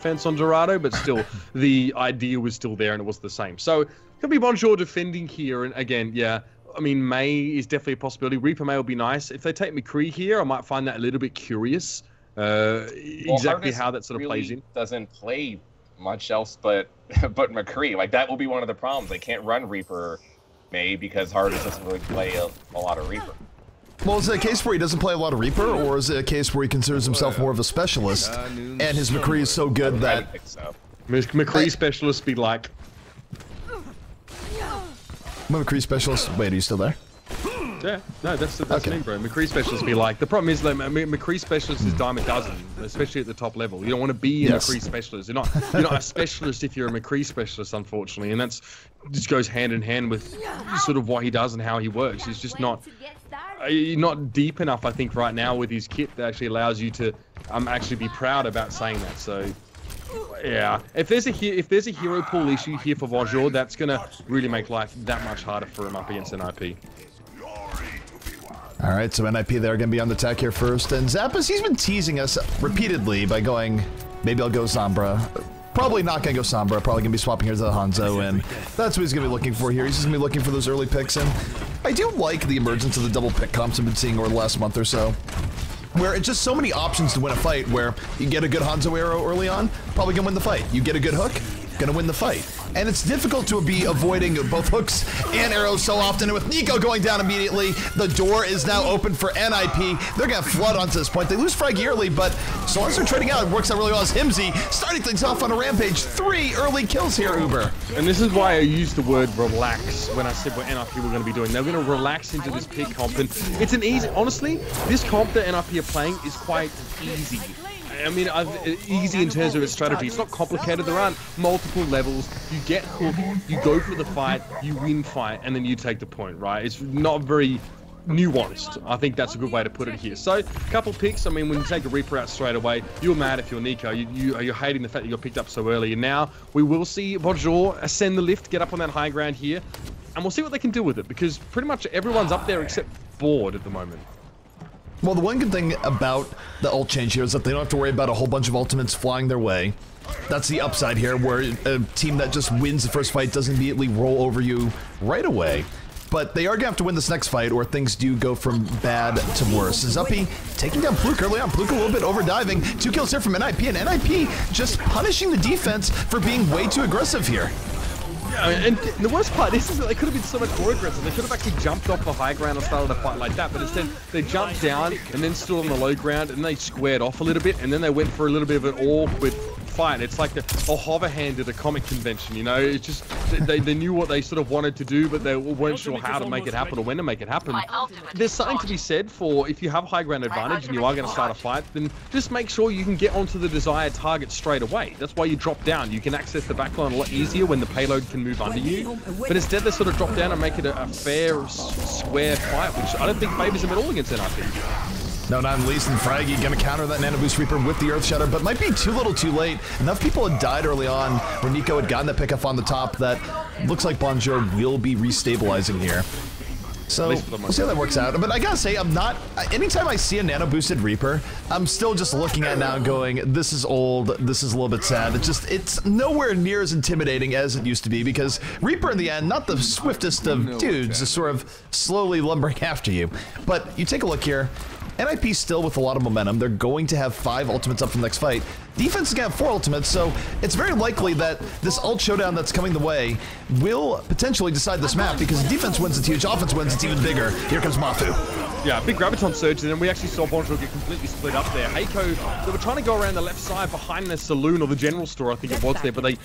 defense on Dorado, but still, the idea was still there and it was the same. So, it could be Bonjour defending here, and again, yeah, I mean, May is definitely a possibility. Reaper May will be nice. If they take McCree here, I might find that a little bit curious, exactly how that sort of plays in. Doesn't play much else but McCree. Like, that will be one of the problems. They can't run Reaper May because Hardest doesn't really play a lot of Reaper. Well, is it a case where he doesn't play a lot of Reaper, or is it a case where he considers himself more of a specialist, and his McCree is so good that... McCree specialist be like... McCree specialist... Wait, are you still there? Yeah, no, that's me, bro. McCree specialist be like... The problem is, like, McCree specialist is dime a dozen, especially at the top level. You don't want to be a McCree specialist. You're not a specialist if you're a McCree specialist, unfortunately, and that's just goes hand in hand with sort of what he does and how he works. He's just not deep enough, I think, right now with his kit that actually allows you to actually be proud about saying that. So, yeah, if there's a hero pool issue here for Bonjour, that's gonna really make life that much harder for him up against NIP. All right, so NIP they're gonna be on the attack here first, and Zappas, he's been teasing us repeatedly by going, maybe I'll go Sombra. Probably not gonna go Sombra, probably gonna be swapping here to the Hanzo, and that's what he's gonna be looking for here. He's just gonna be looking for those early picks, and I do like the emergence of the double pick comps I've been seeing over the last month or so, where it's just so many options to win a fight, where you get a good Hanzo arrow early on, probably gonna win the fight. You get a good hook, gonna win the fight. And it's difficult to be avoiding both hooks and arrows so often, and with Nico going down immediately, the door is now open for NIP. They're gonna flood onto this point. They lose Frag early, but so long as they're trading out, it works out really well as Himsy starting things off on a rampage. 3 early kills here, Uber. And this is why I used the word relax when I said what NIP were gonna be doing. They're gonna relax into this pick comp, and it's an easy, honestly, this comp that NIP are playing is quite easy. I mean, easy in terms of its strategy. It's not complicated. There aren't multiple levels. You get hooked, you go for the fight, you win fight, and then you take the point, right? It's not very nuanced. I think that's a good way to put it here. So, a couple picks. I mean, when you take a Reaper out straight away, you're mad if you're Nico. You're hating the fact that you got picked up so early. And now, we will see Bonjour ascend the lift, get up on that high ground here, and we'll see what they can do with it, because pretty much everyone's up there except Board at the moment. Well, the one good thing about the ult change here is that they don't have to worry about a whole bunch of ultimates flying their way. That's the upside here, where a team that just wins the first fight doesn't immediately roll over you right away. But they are gonna have to win this next fight, or things do go from bad to worse. Zuppy taking down Pluke early on. Pluke a little bit overdiving. 2 kills here from NIP, and NIP just punishing the defense for being way too aggressive here. And the worst part is that they could have been so much more aggressive. They could have actually jumped off the high ground and started a fight like that, but instead they jumped down and then stood on the low ground and they squared off a little bit, and then they went for a little bit of an awkward fight. It's like a hover hand at a comic convention, you know? It's just, they knew what they sort of wanted to do, but they weren't sure how to make it happen or when to make it happen. There's something to be said for if you have high ground advantage and you are going to start a fight, then just make sure you can get onto the desired target straight away. That's why you drop down. You can access the backline a lot easier when the payload can move under you. But instead they sort of drop down and make it a fair, square fight, which I don't think favors them at all against NIP. No, not in least, and Fraggy gonna counter that Nano Boost Reaper with the Earth Shatter, but might be too little too late. Enough people had died early on where Nico had gotten the pickup on the top that looks like Bonjour will be restabilizing here. So, we'll see how that works out. But I gotta say, I'm not, anytime I see a Nano Boosted Reaper, I'm still just looking at it now and going, this is old, this is a little bit sad. It's nowhere near as intimidating as it used to be, because Reaper in the end, not the swiftest of dudes, is sort of slowly lumbering after you. But you take a look here, NIP still with a lot of momentum. They're going to have 5 ultimates up for the next fight. Defense is going to have 4 ultimates, so it's very likely that this ult showdown that's coming the way will potentially decide this map, because defense wins, it's huge, offense wins, it's even bigger. Here comes Mafu. Yeah, big Graviton surge, and then we actually saw Bonjour get completely split up there. Heiko, they were trying to go around the left side behind the saloon or the general store, I think it was there, but they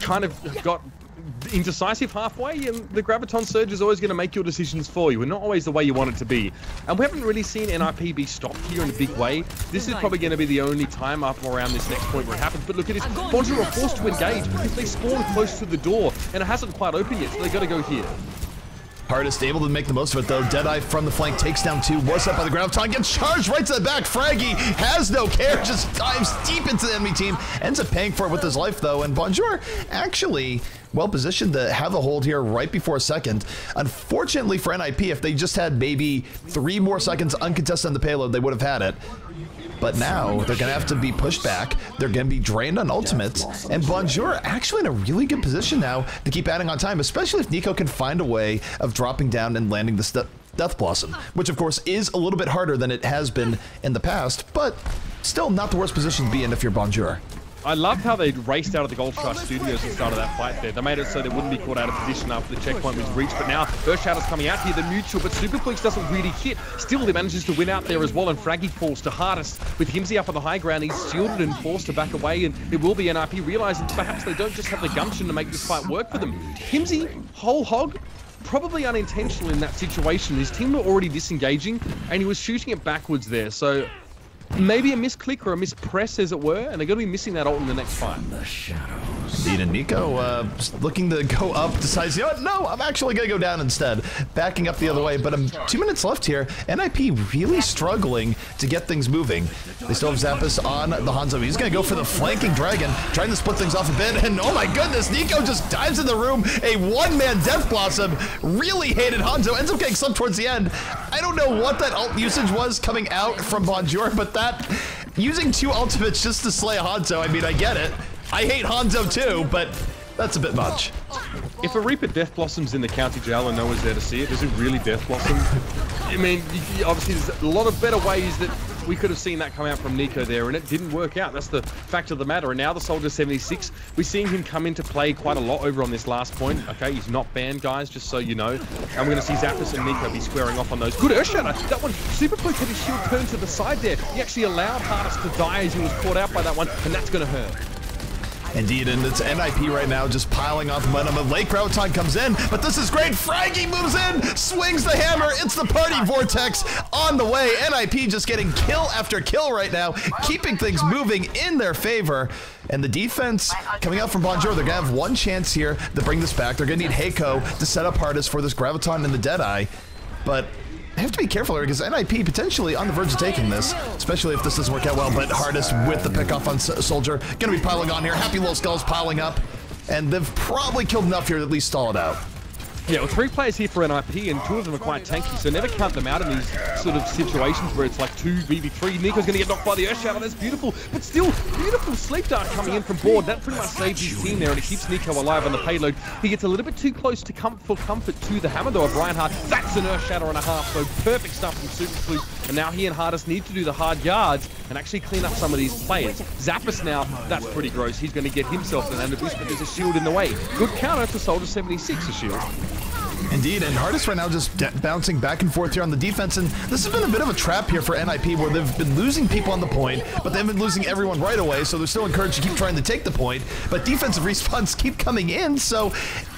kind of got indecisive halfway, and the Graviton Surge is always going to make your decisions for you, and not always the way you want it to be. And we haven't really seen NIP be stopped here in a big way. This is probably going to be the only time up around this next point where it happens. But look at this, Bonjour are forced to engage because they spawn close to the door, and it hasn't quite opened yet, so they got to go here. Hardest able to make the most of it though. Deadeye from the flank takes down 2. Was up by the Graviton, gets charged right to the back. Fraggy has no care, just dives deep into the enemy team. Ends up paying for it with his life though. And Bonjour actually well positioned to have a hold here right before a second. Unfortunately for NIP, if they just had maybe 3 more seconds uncontested on the payload, they would have had it. but now they're going to have to be pushed back. They're going to be drained on ultimates, and Bonjour actually in a really good position now to keep adding on time, especially if Nico can find a way of dropping down and landing the Death Blossom, which of course is a little bit harder than it has been in the past, but still not the worst position to be in if you're Bonjour. I loved how they raced out of the GosuGamers studios and started that fight there. They made it so they wouldn't be caught out of position after the checkpoint was reached, but now Earthshatter's coming out here, the neutral, but Superflux doesn't really hit. Still, he manages to win out there as well, and Fraggy falls to hardest. With Himsy up on the high ground, he's shielded and forced to back away, and it will be NIP realizing perhaps they don't just have the gumption to make this fight work for them. Himsy, whole hog, probably unintentional in that situation. His team were already disengaging, and he was shooting it backwards there, so maybe a misclick or a mispress, as it were, and they're going to be missing that ult in the next fight. Indeed, and Nico looking to go up, decides, you know what, no, I'm actually going to go down instead. Backing up the other way, but 2 minutes left here. NIP really struggling to get things moving. They still have Zappos on the Hanzo. He's going to go for the flanking dragon, trying to split things off a bit, and oh my goodness, Nico just dives in the room. A one-man Death Blossom, really hated Hanzo, ends up getting slumped towards the end. I don't know what that ult usage was coming out from Bonjour, but that, using 2 ultimates just to slay a Hanzo, I mean, I get it. I hate Hanzo too, but that's a bit much. If a Reaper Death Blossoms in the county jail and no one's there to see it, is it really Death Blossom? I mean, obviously there's a lot of better ways that we could have seen that come out from Nico there, and it didn't work out. That's the fact of the matter. And now the Soldier 76, we're seeing him come into play quite a lot over on this last point. Okay, he's not banned, guys, just so you know. And we're going to see Zappos and Nico be squaring off on those. Good Earthshatter. That one, Superflux had his shield turned to the side there. He actually allowed Hardest to die as he was caught out by that one, and that's going to hurt. Indeed, and it's NIP right now just piling off momentum. And Lake Rotan comes in, but this is great. Fraggy moves in, swings the hammer. It's the party vortex on the way. NIP just getting kill after kill right now, keeping things moving in their favor. And the defense coming out from Bonjour, they're going to have one chance here to bring this back. They're going to need Heiko to set up Hardest for this Graviton and the Deadeye. But I have to be careful here because NIP potentially on the verge of taking this, especially if this doesn't work out well. But Hardest with the pickoff on Soldier, going to be piling on here. Happy Little Skulls piling up, and they've probably killed enough here to at least stall it out. Yeah, well, 3 players here for NIP, and 2 of them are quite tanky, so never count them out in these sort of situations where it's like 2 v3. Nico's going to get knocked by the Earthshatter, that's beautiful, but still, beautiful Sleep Dart coming in from board. That pretty much saves his team there, and it keeps Nico alive on the payload. He gets a little bit too close to comfort to the hammer, though, of Reinhardt. That's an Earthshatter and a half, so perfect stuff from Superflux. And now he and Hardest need to do the hard yards and actually clean up some of these players. Zappos now, that's pretty gross. He's going to get himself an under boost, but there's a shield in the way. Good counter to Soldier 76, a shield. Indeed, and Hardest right now just bouncing back and forth here on the defense, and this has been a bit of a trap here for NIP where they've been losing people on the point, but they've been losing everyone right away, so they're still encouraged to keep trying to take the point, but defensive respawns keep coming in, so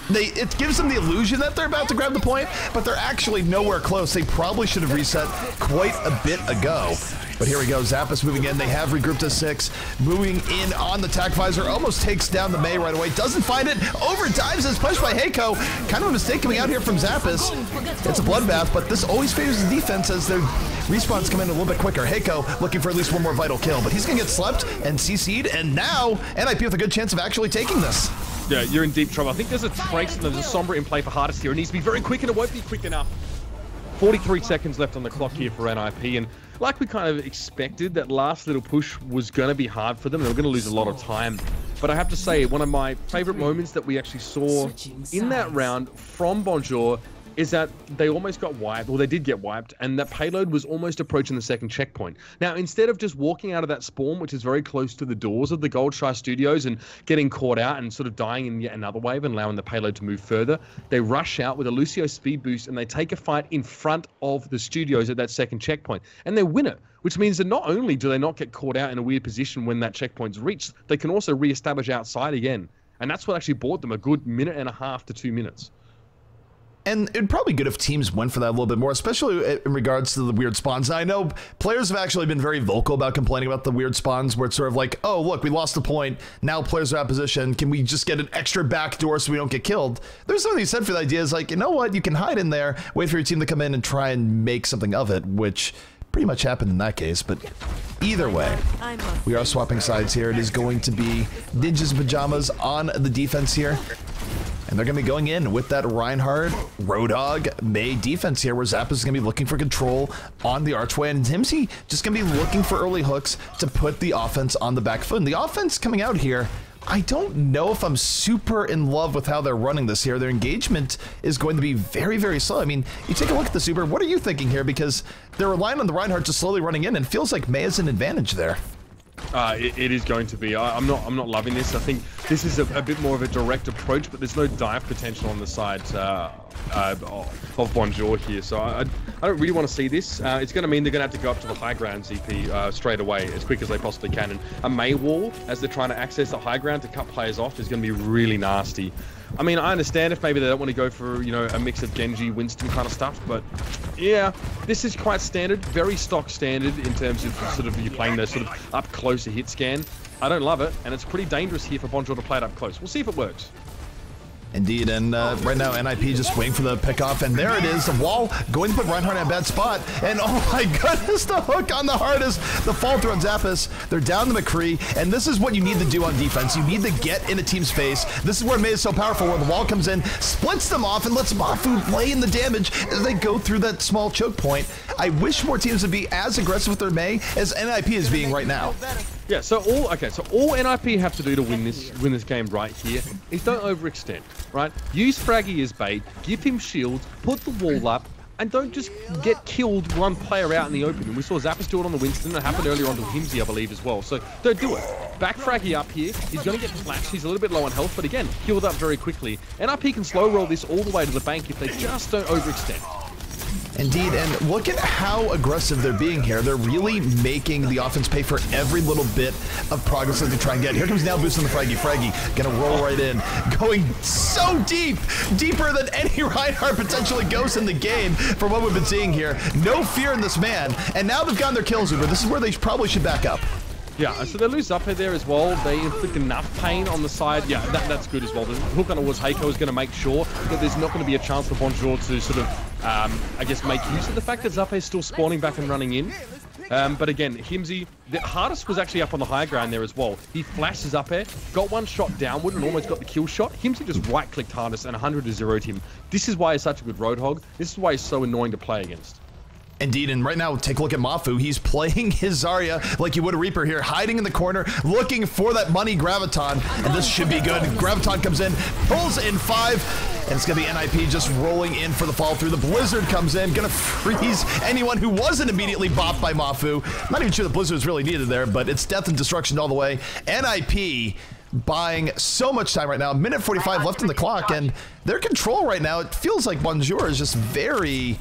it gives them the illusion that they're about to grab the point, but they're actually nowhere close. They probably should have reset quite a bit ago. But here we go, Zappos moving in. They have regrouped to 6. Moving in on the tac visor. Almost takes down the Mei right away. Doesn't find it. Overdives. Is pushed by Heiko. Kind of a mistake coming out here from Zappos. It's a bloodbath, but this always favors the defense as their respawns come in a little bit quicker. Heiko looking for at least one more vital kill, but he's going to get slept and CC'd, and now NIP with a good chance of actually taking this. Yeah, you're in deep trouble. I think there's a Trace and there's a Sombra in play for Hardest here. It needs to be very quick, and it won't be quick enough. 43 seconds left on the clock here for NIP, and like we kind of expected, that last little push was going to be hard for them. They were going to lose a lot of time. But I have to say, one of my favorite moments that we actually saw in that round from Bonjour is that they almost got wiped, or they did get wiped, and that payload was almost approaching the second checkpoint. Now, instead of just walking out of that spawn, which is very close to the doors of the GosuGamers studios, and getting caught out and sort of dying in yet another wave and allowing the payload to move further, they rush out with a Lucio speed boost, and they take a fight in front of the studios at that second checkpoint, and they win it, which means that not only do they not get caught out in a weird position when that checkpoint's reached, they can also re-establish outside again. And that's what actually bought them a good 1.5 to 2 minutes. And it'd probably be good if teams went for that a little bit more, especially in regards to the weird spawns. And I know players have actually been very vocal about complaining about the weird spawns, where it's sort of like, oh, look, we lost the point. Now players are out of position. Can we just get an extra backdoor so we don't get killed? There's something said for the idea is like, you know what? You can hide in there, wait for your team to come in and try and make something of it, which pretty much happened in that case. But either way, we are swapping sides here. It is going to be Ninjas and Pyjamas on the defense here. And they're going to be going in with that Reinhardt, Roadhog, May defense here, where Zappas is going to be looking for control on the archway, and Timsy just going to be looking for early hooks to put the offense on the back foot. And the offense coming out here, I don't know if I'm super in love with how they're running this here. Their engagement is going to be very, very slow. I mean, you take a look at the Super. What are you thinking here? Because they're relying on the Reinhardt just slowly running in, and feels like May has an advantage there. It is going to be. I'm not loving this. I think this is a bit more of a direct approach, but there's no dive potential on the side of Bonjour here. So I don't really want to see this. It's going to mean they're going to have to go up to the high ground ZP straight away as quick as they possibly can. And a May wall, as they're trying to access the high ground to cut players off, is going to be really nasty. I mean, I understand if maybe they don't want to go for, you know, a mix of Genji, Winston kind of stuff, but yeah, this is quite standard, very stock standard in terms of sort of you playing those sort of up close a hit scan. I don't love it, and it's pretty dangerous here for Bonjour to play it up close. We'll see if it works. Indeed, and right now NIP just waiting for the pickoff, and there it is, the wall going to put Reinhardt in a bad spot, and oh my goodness, the hook on the hardest, the fall through on Zappas, they're down to McCree, and this is what you need to do on defense. You need to get in a team's face. This is where May is so powerful, where the wall comes in, splits them off, and lets Mafu lay in the damage as they go through that small choke point. I wish more teams would be as aggressive with their May as NIP is being right now. Yeah, so all NIP have to do to win this game right here is don't overextend, right? Use Fraggy as bait, give him shields, put the wall up, and don't just get killed one player out in the open. And we saw Zappas do it on the Winston, it happened earlier on to Himsy, I believe, as well. So don't do it. Back Fraggy up here, he's going to get flashed, he's a little bit low on health, but again, healed up very quickly. NIP can slow roll this all the way to the bank if they just don't overextend. Indeed, and look at how aggressive they're being here. They're really making the offense pay for every little bit of progress that they try and get. Here comes now boosting the Fraggy. Fraggy gonna roll right in, going so deep, deeper than any Reinhardt potentially goes in the game from what we've been seeing here. No fear in this man, and now they've gotten their kills, but this is where they probably should back up. Yeah, so they lose up there as well. They inflict enough pain on the side. Yeah, that's good as well. The hook on towards Heiko is going to make sure that there's not going to be a chance for Bonjour to sort of, I guess, make use of the fact that Zappe is still spawning back and running in. But again, Himsy, the hardest was actually up on the high ground there as well. He flashes up there, got one shot downward and almost got the kill shot. Himsy just right-clicked hardest and 100-0'd him. This is why he's such a good Roadhog. This is why he's so annoying to play against. Indeed, and right now, take a look at Mafu. He's playing his Zarya like you would a Reaper here, hiding in the corner, looking for that money Graviton, and this should be good. Graviton comes in, pulls in 5, and it's going to be NIP just rolling in for the fall through. The Blizzard comes in, going to freeze anyone who wasn't immediately bopped by Mafu. Not even sure the Blizzard was really needed there, but it's death and destruction all the way. NIP buying so much time right now, minute 45 left in the clock, and their control right now, it feels like Bonjour is just very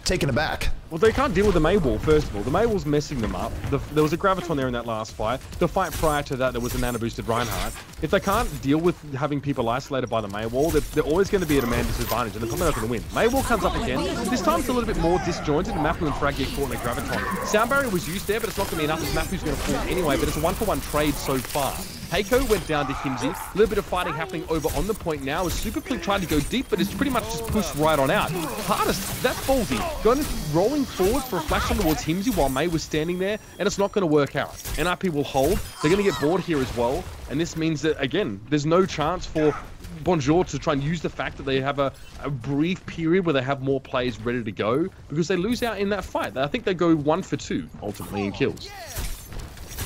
taken aback. Well, they can't deal with the May wall, first of all. The May wall's messing them up. There was a Graviton there in that last fight. The fight prior to that, there was a nano-boosted Reinhardt. If they can't deal with having people isolated by the May wall, they're always going to be at a man disadvantage, and they're probably not going to win. May wall comes up again. This time it's a little bit more disjointed, and Mafu and Frag get caught in a Graviton. Sound barrier was used there, but it's not going to be enough as Mafu's going to fall anyway, but it's a one-for-one trade so far. Heiko went down to Himsy. A little bit of fighting happening over on the point now as Superclick tried to go deep, but it's pretty much just pushed right on out. Hardest, that's ballsy. Rolling forward for a flash on towards Himsy while May was standing there, and it's not going to work out. NIP will hold. They're going to get bored here as well, and this means that, again, there's no chance for Bonjour to try and use the fact that they have a brief period where they have more players ready to go, because they lose out in that fight. I think they go 1 for 2, ultimately, in kills.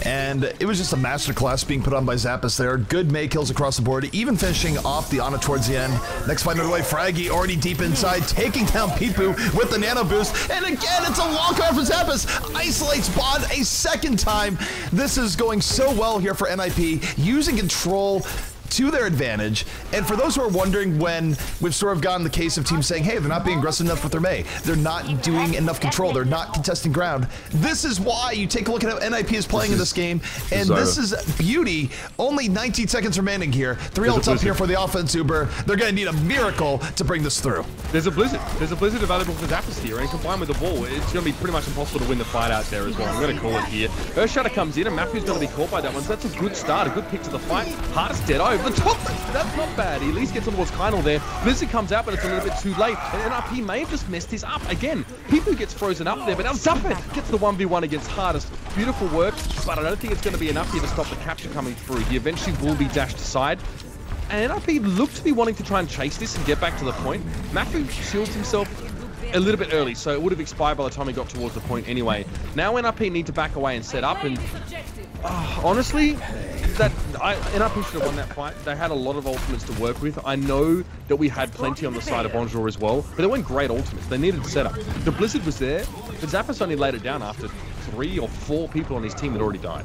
And it was just a masterclass being put on by Zappas there. Good May kills across the board, even finishing off the Ana towards the end. Next fight underway, Fraggy already deep inside, taking down Pipu with the nano boost. And again, it's a wall card for Zappas. Isolates Bond a second time. This is going so well here for NIP, using control to their advantage. And for those who are wondering, when we've sort of gotten the case of teams saying, hey, they're not being aggressive enough with their May, they're not doing enough control, they're not contesting ground, this is why you take a look at how NIP is playing in this game, and this is beauty. Only 19 seconds remaining here. 3 ults up here for the offense Uber. They're going to need a miracle to bring this through. There's a Blizzard. There's a Blizzard available for Zappas here, and combined with the ball, it's going to be pretty much impossible to win the fight out there as well. I'm going to call it here. Earthshatter comes in, and Mafu's going to be caught by that one, so that's a good start, a good pick to the fight. Hardest dead over the top. That's not bad. He at least gets on towards Kynal there. Blizzard comes out, but it's a little bit too late. And NIP may have just messed this up again. Pipu gets frozen up there, but now Zappa gets the 1v1 against Hardest. Beautiful work, but I don't think it's going to be enough here to stop the capture coming through. He eventually will be dashed aside. And NIP looked to be wanting to try and chase this and get back to the point. Mafu shields himself a little bit early, so it would have expired by the time he got towards the point anyway. Now NIP need to back away and set up, and honestly, NIP should have won that fight. They had a lot of ultimates to work with. I know that we had plenty on the side of Bonjour as well, but they weren't great ultimates. They needed setup. The Blizzard was there, but Zappos only laid it down after 3 or 4 people on his team that already died.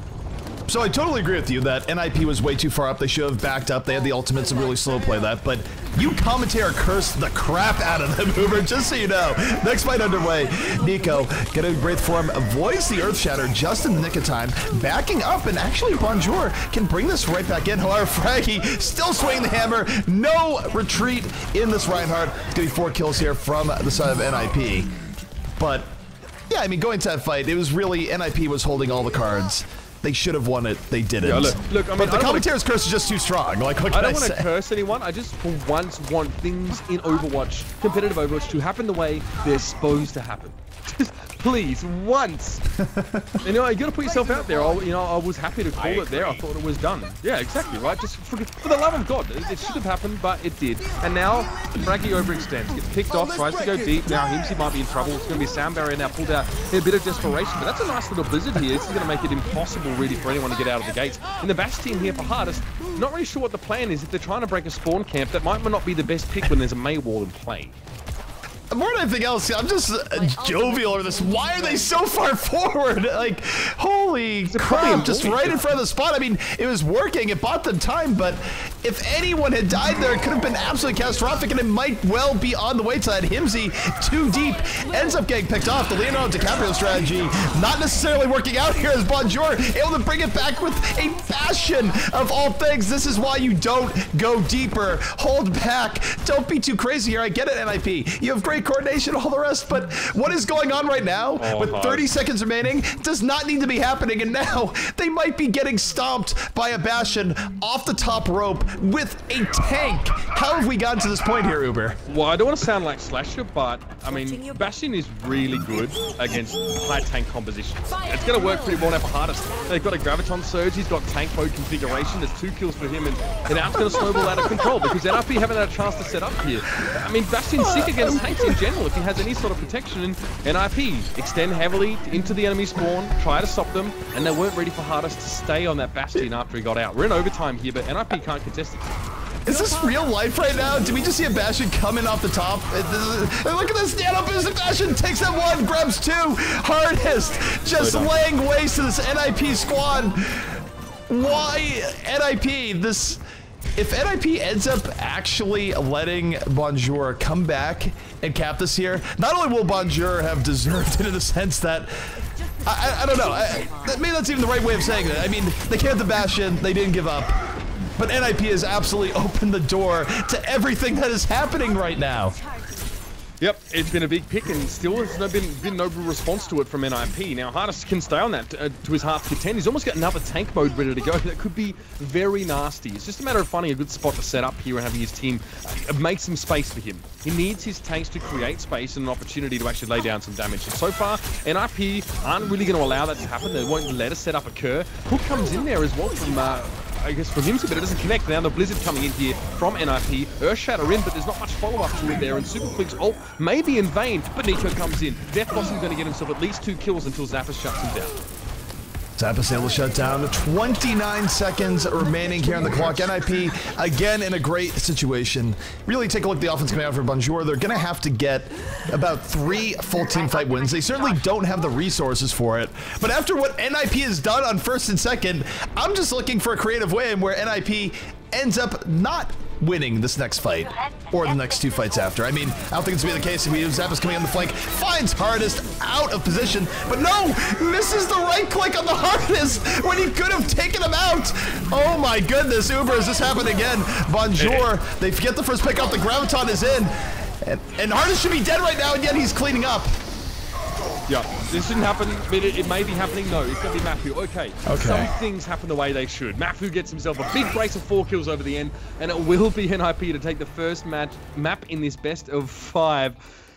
So I totally agree with you that NIP was way too far up. They should have backed up. They had the ultimates to really slow play that. But you commentator cursed the crap out of them, Uber, just so you know. Next fight underway. Nico, getting great form, avoids the Earth Shatter just in the nick of time. Backing up, and actually Bonjour can bring this right back in. However, Fraggy still swinging the hammer. No retreat in this Reinhardt. Getting 4 kills here from the side of NIP. But, yeah, I mean, going to that fight, it was really NIP was holding all the cards. They should have won it. They didn't. Yeah, look, I mean, but the commentator's curse is just too strong. Like, what can I don't want to curse anyone. I just, for once, want things in Overwatch, competitive Overwatch, to happen the way they're supposed to happen. Just please, once. You know, you got to put yourself out there. I was happy to call it there. I thought it was done. Yeah, exactly, right? Just for the love of God, it should have happened, but it did. And now, Fraggy overextends, gets picked off, tries to go deep. Now, Himsy might be in trouble. It's going to be a sound barrier now pulled out in a bit of desperation, but that's a nice little Blizzard here. This is going to make it impossible, really, for anyone to get out of the gates. And the Bash team here for Hardest, not really sure what the plan is. If they're trying to break a spawn camp, that might not be the best pick when there's a May wall in play. More than anything else, I'm just jovial over this. Why are they so far forward? Like, holy crap, just right in front of the spot. I mean, it was working, it bought them time, but if anyone had died there, it could have been absolutely catastrophic, and it might well be on the way to that. Himsy, too deep, ends up getting picked off. The Leonardo DiCaprio strategy not necessarily working out here as Bonjour able to bring it back with a Bastion of all things. This is why you don't go deeper. Hold back. Don't be too crazy here. I get it, NIP. You have great coordination, all the rest, but what is going on right now with 30 seconds remaining does not need to be happening, and now they might be getting stomped by a Bastion off the top rope with a tank. How have we gotten to this point here, Uber? Well, I don't want to sound like Slasher, but I mean, Bastion is really good against high tank composition. It's going to work pretty well now for Hardest. They've got a Graviton Surge, he's got tank mode configuration, there's 2 kills for him, and now it's going to snowball out of control because NIP haven't had a chance to set up here. I mean, Bastion's sick against tanks in general if he has any sort of protection, and NIP extend heavily into the enemy spawn, try to stop them, and they weren't ready for Hardest to stay on that Bastion after he got out. We're in overtime here, but NIP can't contest it. Is this real life right now? Did we just see a Bastion coming off the top? And look at this nano boost. The Bastion takes that 1, grabs 2. Hardest just laying waste to this NIP squad. Why NIP? If NIP ends up actually letting Bonjour come back and cap this here, not only will Bonjour have deserved it in the sense that, I don't know, maybe that's even the right way of saying it. I mean, they camped the Bastion, they didn't give up, but NIP has absolutely opened the door to everything that is happening right now. Yep, it's been a big pick, and still has been no response to it from NIP. Now, Hardest can stay on that to his heart's content. He's almost got another tank mode ready to go. That could be very nasty. It's just a matter of finding a good spot to set up here and having his team make some space for him. He needs his tanks to create space and an opportunity to actually lay down some damage. And so far, NIP aren't really going to allow that to happen. They won't let a setup occur. Hook comes in there as well from I guess from Himsy, but it doesn't connect. Now the Blizzard coming in here from NIP. Earth Shatter in, but there's not much follow-up to it there. And Super Quick's ult may be in vain, but Nico comes in. Death Boss's going to get himself at least 2 kills until Zappos shuts him down. Zappos able to shut down. 29 seconds remaining here on the clock. NIP, again, in a great situation. Really take a look at the offense coming out for Bonjour. They're going to have to get about 3 full team fight wins. They certainly don't have the resources for it. But after what NIP has done on first and second, I'm just looking for a creative way in where NIP ends up not winning this next fight, or the next 2 fights after. I mean, I don't think it's going to be the case. Zappos coming on the flank, finds Hardest out of position, but no, misses the right click on the Hardest when he could have taken him out. Oh my goodness, Uber, has this happened again? Bonjour, they get the first pick up, the Graviton is in, and Hardest should be dead right now, and yet he's cleaning up. Yeah, this didn't happen, but it may be happening. No, it's going to be Mafu. Okay. Some things happen the way they should. Mafu gets himself a big brace of 4 kills over the end, and it will be NIP to take the first map in this best of 5.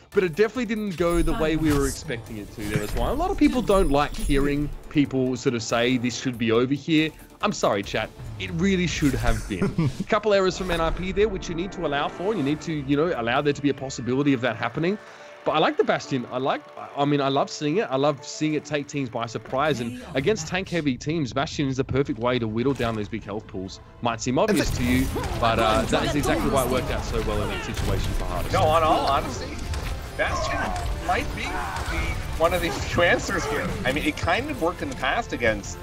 But it definitely didn't go the way we were expecting it to. That's why a lot of people don't like hearing people sort of say this should be over here. I'm sorry, chat. It really should have been. A couple errors from NIP there, which you need to allow for. You need to, you know, allow there to be a possibility of that happening. But I like the Bastion. I love seeing it. I love seeing it take teams by surprise. And against tank-heavy teams, Bastion is the perfect way to whittle down those big health pools. Might seem obvious to you, but that is exactly why it worked out so well in that situation for Hardest. No, on all honesty, Bastion might be one of the few answers here. I mean, it kind of worked in the past against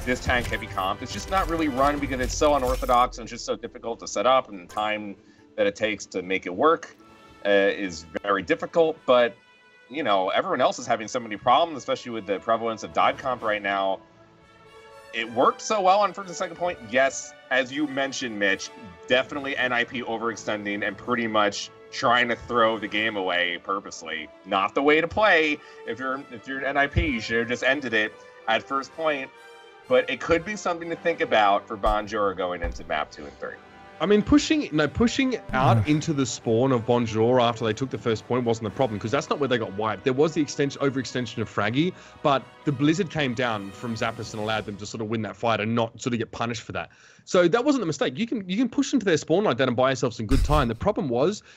this tank-heavy comp. It's just not really run because it's so unorthodox and just so difficult to set up, and the time that it takes to make it work is very difficult. But, you know, everyone else is having so many problems, especially with the prevalence of dive comp right now. It worked so well on first and second point. Yes, as you mentioned, Mitch, definitely NIP overextending and pretty much trying to throw the game away purposely. Not the way to play. If you're NIP, you should have just ended it at first point. But it could be something to think about for Bonjour going into map 2 and 3. I mean, pushing out into the spawn of Bonjour after they took the first point wasn't the problem, because that's not where they got wiped. There was the overextension of Fraggy, but the Blizzard came down from Zapdos and allowed them to sort of win that fight and not sort of get punished for that. So that wasn't the mistake. You can push into their spawn like that and buy yourself some good time. The problem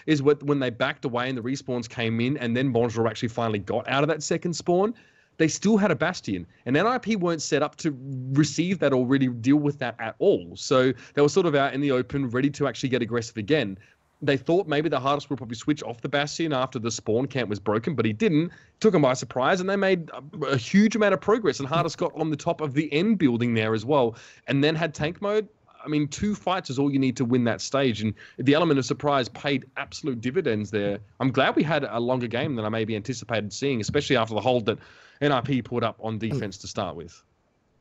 is when they backed away and the respawns came in, and then Bonjour actually finally got out of that second spawn, they still had a Bastion, and NIP weren't set up to receive that or really deal with that at all. So they were sort of out in the open, ready to actually get aggressive again. They thought maybe the Hardest would probably switch off the Bastion after the spawn camp was broken, but he didn't. Took them by surprise, and they made a huge amount of progress, and Hardest got on the top of the end building there as well, and then had tank mode. I mean, 2 fights is all you need to win that stage, and the element of surprise paid absolute dividends there. I'm glad we had a longer game than I maybe anticipated seeing, especially after the hold that NIP put up on defense to start with.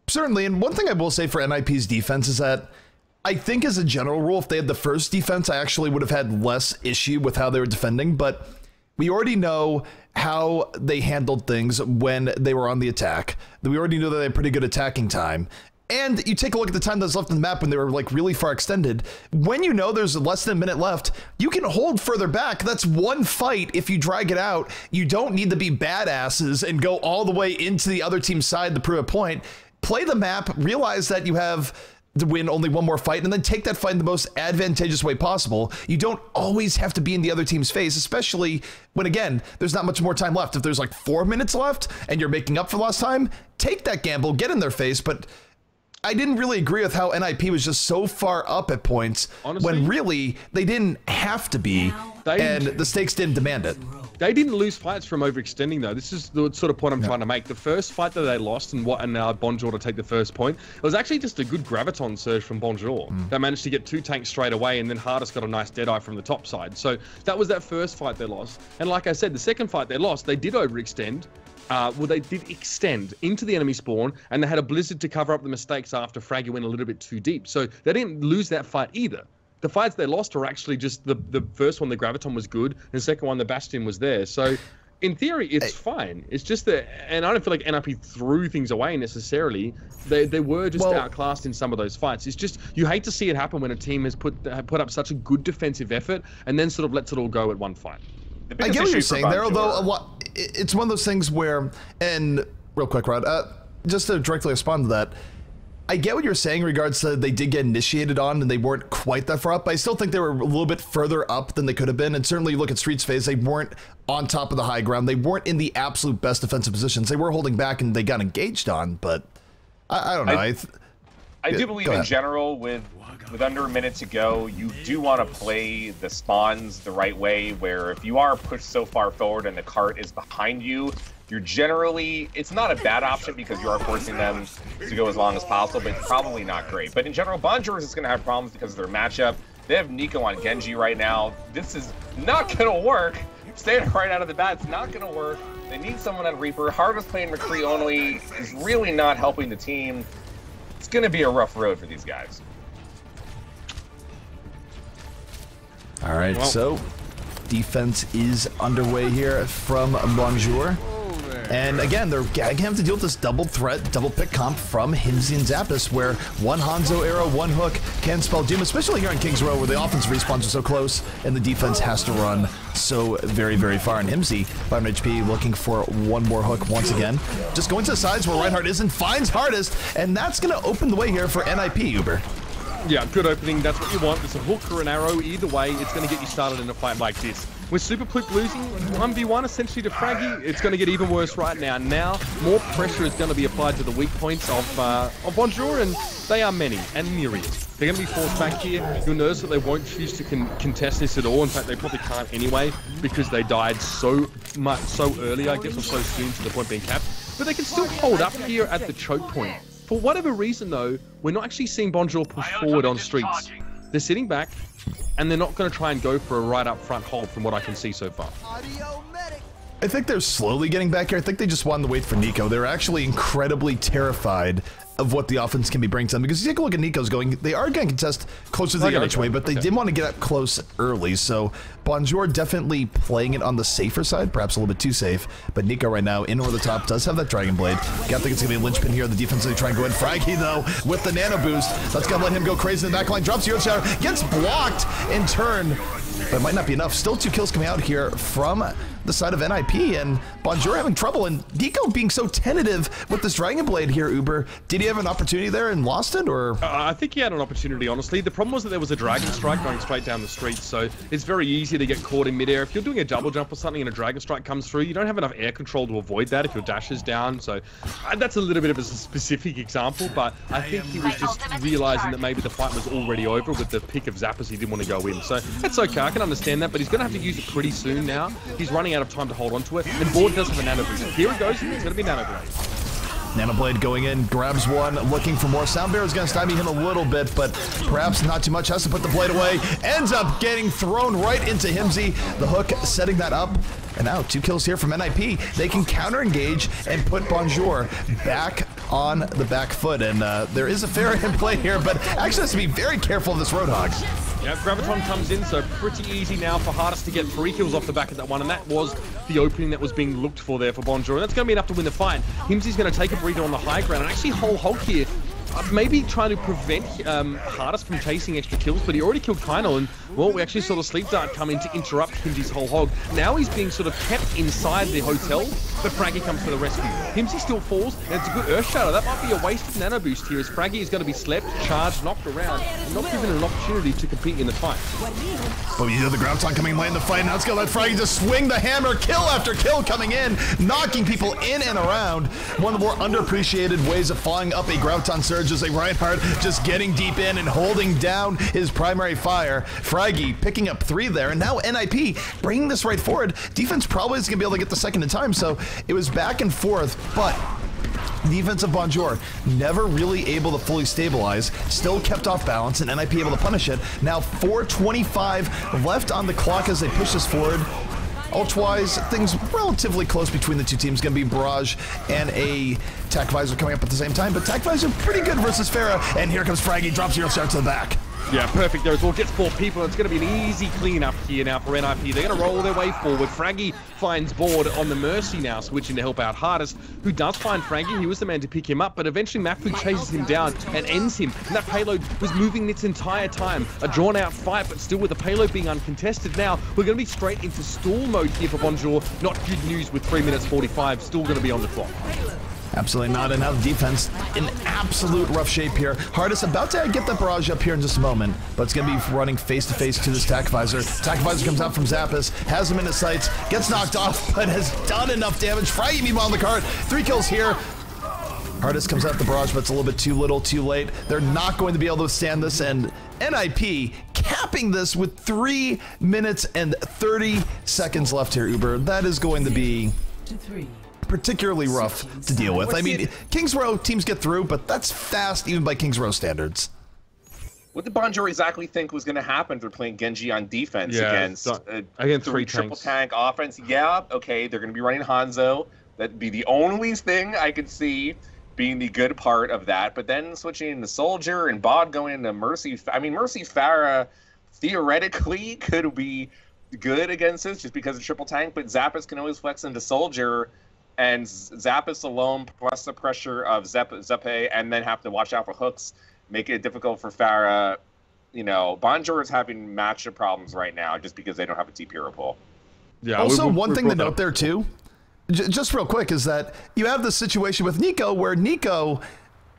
Certainly, and one thing I will say for NIP's defense is that I think as a general rule, if they had the first defense, I actually would have had less issue with how they were defending, but we already know how they handled things when they were on the attack. We already know that they had pretty good attacking time. And you take a look at the time that's left on the map when they were like really far extended. When you know there's less than a minute left, you can hold further back. That's one fight. If you drag it out, you don't need to be badasses and go all the way into the other team's side to prove a point. Play the map, realize that you have to win only one more fight, and then take that fight in the most advantageous way possible. You don't always have to be in the other team's face, especially when, again, there's not much more time left. If there's like 4 minutes left and you're making up for lost time, take that gamble, get in their face. But I didn't really agree with how NIP was just so far up at points. Honestly, when really they didn't have to be, and the stakes didn't demand it. They didn't lose fights from overextending, though. This is the sort of point I'm trying to make. The first fight that they lost and Bonjour to take the first point, it was actually just a good graviton surge from Bonjour. They managed to get 2 tanks straight away, and then Hardest got a nice Deadeye from the top side. So that was that first fight they lost. And like I said, the second fight they lost, they did overextend. Well, they did extend into the enemy spawn, and they had a Blizzard to cover up the mistakes after Fraggy went a little bit too deep. So they didn't lose that fight either. The fights they lost are actually just the first one, the Graviton was good, and the second one, the Bastion was there. So in theory, it's fine. It's just that, and I don't feel like NIP threw things away necessarily. They were just outclassed in some of those fights. It's just, you hate to see it happen when a team has put up such a good defensive effort and then sort of lets it all go at one fight. I get what you're saying there, although it's one of those things where, and real quick, Rod, just to directly respond to that, I get what you're saying in regards to they did get initiated on and they weren't quite that far up, but I still think they were a little bit further up than they could have been. And certainly you look at Street's phase, they weren't on top of the high ground. They weren't in the absolute best defensive positions. They were holding back and they got engaged on, but I don't know. I do believe in general with under a minute to go, you do want to play the spawns the right way, where if you are pushed so far forward and the cart is behind you, you're generally, it's not a bad option because you are forcing them to go as long as possible, but it's probably not great. But in general, Bonjour is going to have problems because of their matchup. They have Nico on Genji right now. This is not going to work. Saying it right out of the bat, it's not going to work. They need someone on Reaper. Hardest playing McCree only is really not helping the team. It's going to be a rough road for these guys. All right, so defense is underway here from Bonjour. And again, they're going to have to deal with this double threat, double pick comp from Himsy and Zapdos, where one Hanzo arrow, one hook can spell doom, especially here on King's Row, where the offense respawns are so close and the defense has to run so very, very far. And Himsy, 500 HP, looking for one more hook once again. Just going to the sides where Reinhardt isn't, finds Hardest, and that's going to open the way here for NIP, Uber. Yeah, good opening. That's what you want. It's a hook or an arrow. Either way, it's going to get you started in a fight like this. With Super Pluke losing 1v1 essentially to Fraggy, it's going to get even worse right now. Now, more pressure is going to be applied to the weak points of Bonjour, and they are many and myriad. They're going to be forced back here. You'll notice that they won't choose to contest this at all. In fact, they probably can't anyway because they died so early, I guess, or so soon to the point being capped. But they can still hold up here at the choke point. For whatever reason, though, we're not actually seeing Bonjour push forward on streets. They're sitting back, and they're not going to try and go for a right up front hold from what I can see so far. I think they're slowly getting back here. I think they just wanted to wait for Nico. They're actually incredibly terrified of what the offense can be bringing to them, because you take a look at Nico's going, they are going to contest closer to the archway, but they didn't want to get up close early, so Bonjour definitely playing it on the safer side, perhaps a little bit too safe, but Nico right now in over the top does have that Dragon Blade. Gotta think it's gonna be a linchpin here. The defense is trying to go in. Fraggy though with the nano boost, that's gonna let him go crazy in the backline. Drops the Earth Shatter, gets blocked in turn, but it might not be enough. Still 2 kills coming out here from the side of NIP, and Bonjour having trouble, and Nico being so tentative with this Dragon Blade here, Uber. Did he have an opportunity there and lost it, or? I think he had an opportunity, honestly. The problem was that there was a Dragon Strike going straight down the street, so it's very easy to get caught in midair. If you're doing a double jump or something and a Dragon Strike comes through, you don't have enough air control to avoid that if your dash is down, so that's a little bit of a specific example, but I think he was just realizing that maybe the fight was already over with the pick of Zappers. He didn't want to go in, so that's okay. I can understand that, but he's going to have to use it pretty soon now. He's running out of time to hold on to it, and Board does have a nano boost. Here it goes, it's going to be nano blade. Nanoblade going in, grabs one, looking for more. Soundbearer is going to stymie him a little bit, but perhaps not too much. Has to put the blade away. Ends up getting thrown right into Himsy. The hook setting that up. And now 2 kills here from NIP. They can counter-engage and put Bonjour back on the back foot. And there is a fair in play here, but actually has to be very careful of this Roadhog. Yeah, Graviton comes in, so pretty easy now for Hardest to get 3 kills off the back of that one, and that was the opening that was being looked for there for Bonjour, and that's going to be enough to win the fight. Himsy's going to take a breather on the high ground and actually whole hog here. Maybe trying to prevent Hardest from chasing extra kills, but he already killed Kainal, and well, we actually saw the sleep dart come in to interrupt Himsy's whole hog. Now he's being sort of kept inside the hotel, but Fraggy comes to the rescue. Himsy still falls, and it's a good Earth Shatter. That might be a wasted nano boost here, as Fraggy is going to be slept, charged, knocked around, and not given an opportunity to compete in the fight. But you know the ground taunt coming late in the fight. Now it's going to let Fraggy just swing the hammer, kill after kill coming in, knocking people in and around. One of the more underappreciated ways of following up a ground taunt surge is a Reinhardt just getting deep in and holding down his primary fire. Fraggy picking up 3 there, and now NIP bringing this right forward. Defense probably is going to be able to get the second in time, so it was back and forth, but the defense of Bonjour never really able to fully stabilize, still kept off balance, and NIP able to punish it. Now 4:25 left on the clock as they push this forward. Ult-wise, things relatively close between the two teams. Going to be Barrage and a Tac Visor coming up at the same time, but Tac Visor pretty good versus Farah, and here comes Fraggy, drops Earth Shatter to the back. Yeah, perfect there as well. Gets 4 people. It's going to be an easy cleanup here now for NIP. They're going to roll their way forward. Fraggy finds Board on the Mercy now, switching to help out Hardest, who does find Fraggy. He was the man to pick him up, but eventually Mafu chases him down and ends him. And that payload was moving its entire time. A drawn-out fight, but still with the payload being uncontested now, we're going to be straight into stall mode here for Bonjour. Not good news with 3 minutes 45, still going to be on the clock. Absolutely not. And now the defense in absolute rough shape here. Hardest about to get the barrage up here in just a moment, but it's going to be running face-to-face to this Tac Visor. Tac Visor comes out from Zappos, has him in his sights, gets knocked off, but has done enough damage. Fraggy meanwhile on the card. 3 kills here. Hardest comes out the barrage, but it's a little bit too little, too late. They're not going to be able to withstand this, and NIP capping this with 3 minutes and 30 seconds left here, Uber. That is going to be particularly rough to deal with. I mean, Kings Row teams get through, but that's fast even by Kings Row standards. What did Bonjour exactly think was going to happen if they're playing Genji on defense against 3 triple tank offense? Yeah, okay, they're going to be running Hanzo. That'd be the only thing I could see being the good part of that. But then switching the Soldier and Bod going into Mercy. I mean, Mercy Farah theoretically could be good against this just because of triple tank, but Zappos can always flex into Soldier, and Zappos alone plus the pressure of Zeppe and then have to watch out for hooks make it difficult for Farah. You know, Bonjour is having matchup problems right now just because they don't have a deep hero pool. Yeah. Also, one thing to note there too, just real quick, is that you have this situation with Nico where Nico,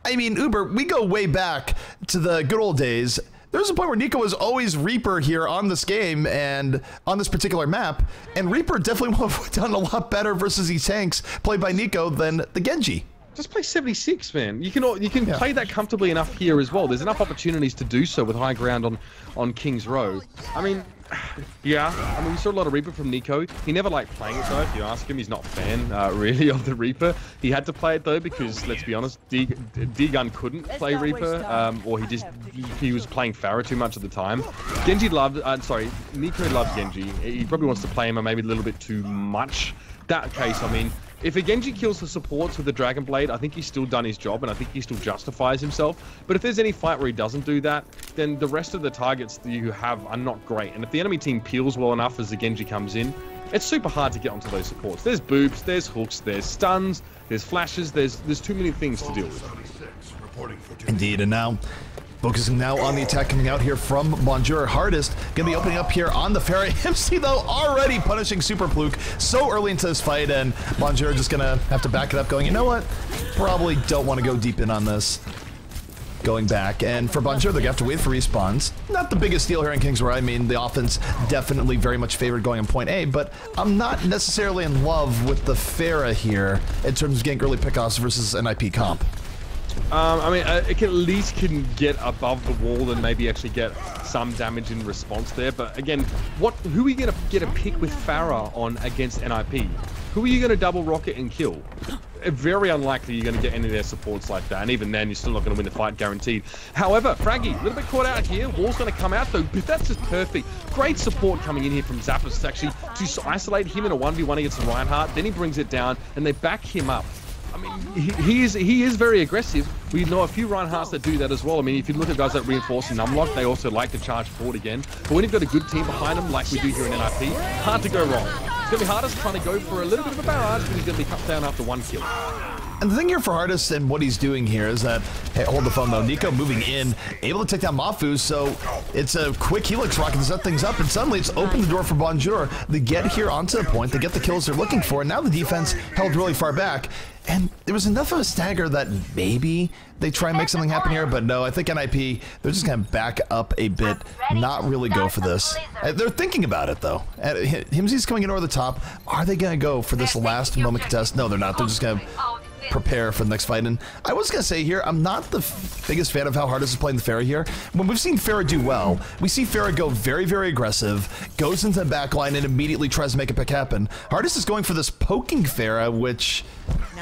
I mean, Uber, we go way back to the good old days. There's a point where Nico was always Reaper here on this game and on this particular map, and Reaper definitely would have done a lot better versus these tanks played by Nico than the Genji. Just play 76, man. You can play that comfortably enough here as well. There's enough opportunities to do so with high ground on King's Row. I mean, yeah. I mean, we saw a lot of Reaper from Nico. He never liked playing it though. If you ask him, he's not a fan really of the Reaper. He had to play it though because, let's be honest, D-Gun couldn't play Reaper, or he was playing Pharah too much at the time. Genji loved, Nico loved Genji. He probably wants to play him maybe a little bit too much. That case, I mean, if a Genji kills the supports with the Dragon Blade, I think he's still done his job, and I think he still justifies himself. But if there's any fight where he doesn't do that, then the rest of the targets that you have are not great. And if the enemy team peels well enough as the Genji comes in, it's super hard to get onto those supports. There's boobs, there's hooks, there's stuns, there's flashes, there's too many things to deal with. Indeed, and now focusing now on the attack coming out here from Bonjour. Hardest gonna be opening up here on the Pharah. MC though already punishing Super Pluke so early into this fight, and Bonjour just gonna have to back it up going, you know what? Probably don't want to go deep in on this. Going back, and for Bonjour, they're gonna have to wait for respawns. Not the biggest deal here in King's Row. I mean, the offense definitely very much favored going on point A, but I'm not necessarily in love with the Pharah here in terms of getting early pickoffs versus an IP comp. I mean, it can at least get above the wall and maybe actually get some damage in response there. But again, who are you going to get a pick with Pharah on against NIP? Who are you going to double rocket and kill? Very unlikely you're going to get any of their supports like that, and even then, you're still not going to win the fight guaranteed. However, Fraggy, a little bit caught out here. Wall's going to come out though, but that's just perfect. Great support coming in here from Zappos actually to isolate him in a 1v1 against Reinhardt. Then he brings it down, and they back him up. I mean, he is very aggressive. We know a few Reinhardts that do that as well. I mean, if you look at guys like Reinforce and Numlock, they also like to charge forward again. But when you've got a good team behind them, like we do here in NIP, hard to go wrong. It's going to be Hardest trying to go for a little bit of a barrage, but he's going to be cut down after one kill. And the thing here for Hardest and what he's doing here is that, hey, hold the phone though, Nico moving in, able to take down Mafu, so it's a quick helix rocket to set things up, and suddenly it's opened the door for Bonjour. They get here onto the point, they get the kills they're looking for, and now the defense held really far back. And there was enough of a stagger that maybe they try and make something happen here, but no, I think NIP, they're just going to back up a bit, not really go for this. They're thinking about it, though. Himsy's coming in over the top. Are they going to go for this last moment contest? No, they're not. They're just going to prepare for the next fight. And I was gonna say here, I'm not the biggest fan of how Hardest is playing the Pharah here. When we've seen Pharah do well, we see Pharah go very, very aggressive, goes into the back line and immediately tries to make a pick happen. Hardest is going for this poking Pharah, which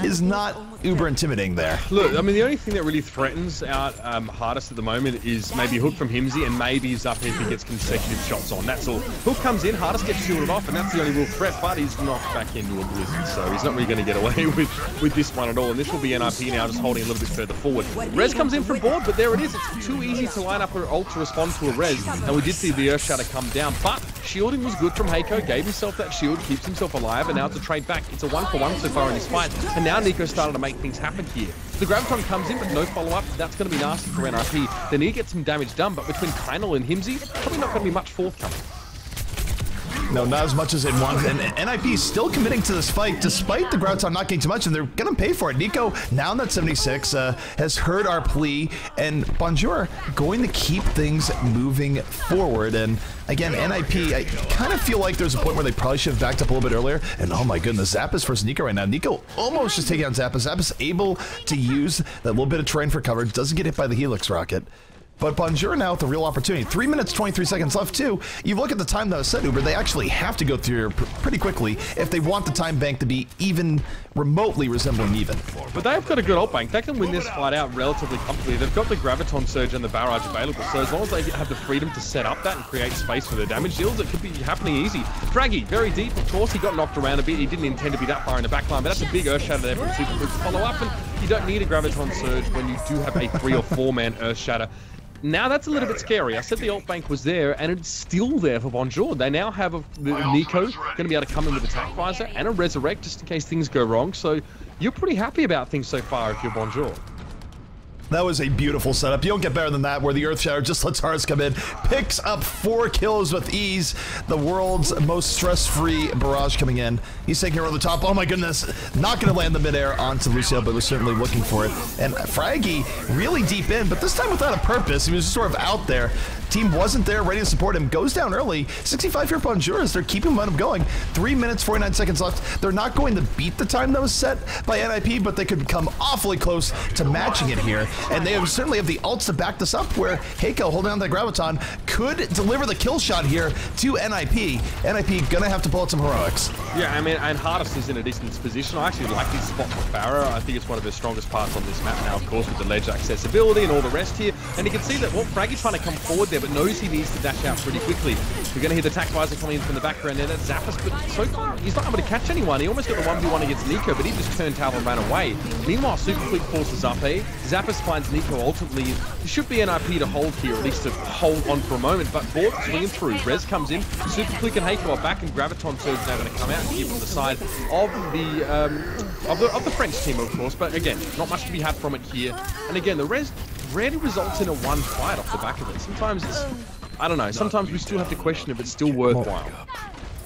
is not uber intimidating there. Look, I mean, the only thing that really threatens out Hardest at the moment is maybe Hook from Himsy, and maybe Zup if he gets consecutive shots on. That's all. Hook comes in, Hardest gets shielded off, and that's the only real threat, but he's knocked back into a blizzard, so he's not really going to get away with this one at all. And this will be NIP now, just holding a little bit further forward. Res comes in from board, but there it is. It's too easy to line up her ult to respond to a Res, and we did see the Earth Shatter come down, but shielding was good from Heiko, gave himself that shield, keeps himself alive, and now it's a trade back. It's a 1-for-1 so far in this fight, and now Nico started to make things happen here. The Graviton comes in, but no follow-up. That's going to be nasty for NIP. They need to get some damage done, but between Kynal and Himsy, probably not going to be much forthcoming. No, not as much as it wants, and NIP is still committing to this fight despite the Graviton not getting too much, and they're gonna pay for it. Nico, now in that 76, has heard our plea, and Bonjour going to keep things moving forward. And again, NIP, I kind of feel like there's a point where they probably should have backed up a little bit earlier, and oh my goodness, Zappos versus Nico right now. Nico almost just taking out Zappos. Zappos able to use that little bit of terrain for coverage, doesn't get hit by the Helix rocket. But Bonjour now with a real opportunity. 3 minutes, 23 seconds left too. You look at the time that was set, Uber, they actually have to go through pretty quickly if they want the time bank to be even remotely resembling even. But they've got a good ult bank. They can win this fight out relatively comfortably. They've got the Graviton Surge and the Barrage available, so as long as they have the freedom to set up that and create space for their damage deals, it could be happening easy. Fraggy, very deep, of course. He got knocked around a bit. He didn't intend to be that far in the backline, but that's a big Earth Shatter there from Super Quick to follow up, and you don't need a Graviton Surge when you do have a 3 or 4 man Earth Shatter. Now that's a little bit scary. I said the ult bank was there, and it's still there for Bonjour. They now have Nico going to be able to come in with Attack Visor and a Resurrect just in case things go wrong. So you're pretty happy about things so far if you're Bonjour. That was a beautiful setup. You don't get better than that, where the Earth Shatter just lets Harris come in, picks up 4 kills with ease. The world's most stress-free barrage coming in. He's taking her over the top. Oh my goodness, not going to land the midair onto Lucio, but was certainly looking for it. And Fraggy really deep in, but this time without a purpose. He was just sort of out there. Team wasn't there, ready to support him. Goes down early. 65 here for Bonjour as they're keeping momentum going. 3 minutes, 49 seconds left. They're not going to beat the time that was set by NIP, but they could come awfully close to matching it here. And they certainly have the ults to back this up, where Heiko, holding on to the Graviton, could deliver the kill shot here to NIP. NIP gonna have to pull out some heroics. Yeah, I mean, and Hardest is in a decent position. I actually like this spot for Farah. I think it's one of the strongest parts on this map now, of course, with the ledge accessibility and all the rest here. And you can see that, well, Fraggy's trying to come forward there, but knows he needs to dash out pretty quickly. We're going to hear the attack visor coming in from the background there. That's Zappos, but so far, he's not able to catch anyone. He almost got the 1v1 against Nico, but he just turned tail and ran away. Meanwhile, Super Fleet forces up A. Zappos finds Nico ultimately. It should be NIP to hold here, at least to hold on for a moment, but Borg swinging through. Rez comes in, Super Fleet and Heiko are back, and Graviton Surge now going to come out here from the side of the French team, of course, but again, not much to be had from it here. And again, the Rez rarely results in a one fight off the back of it. Sometimes it's, I don't know, sometimes we still have to question if it's still worthwhile.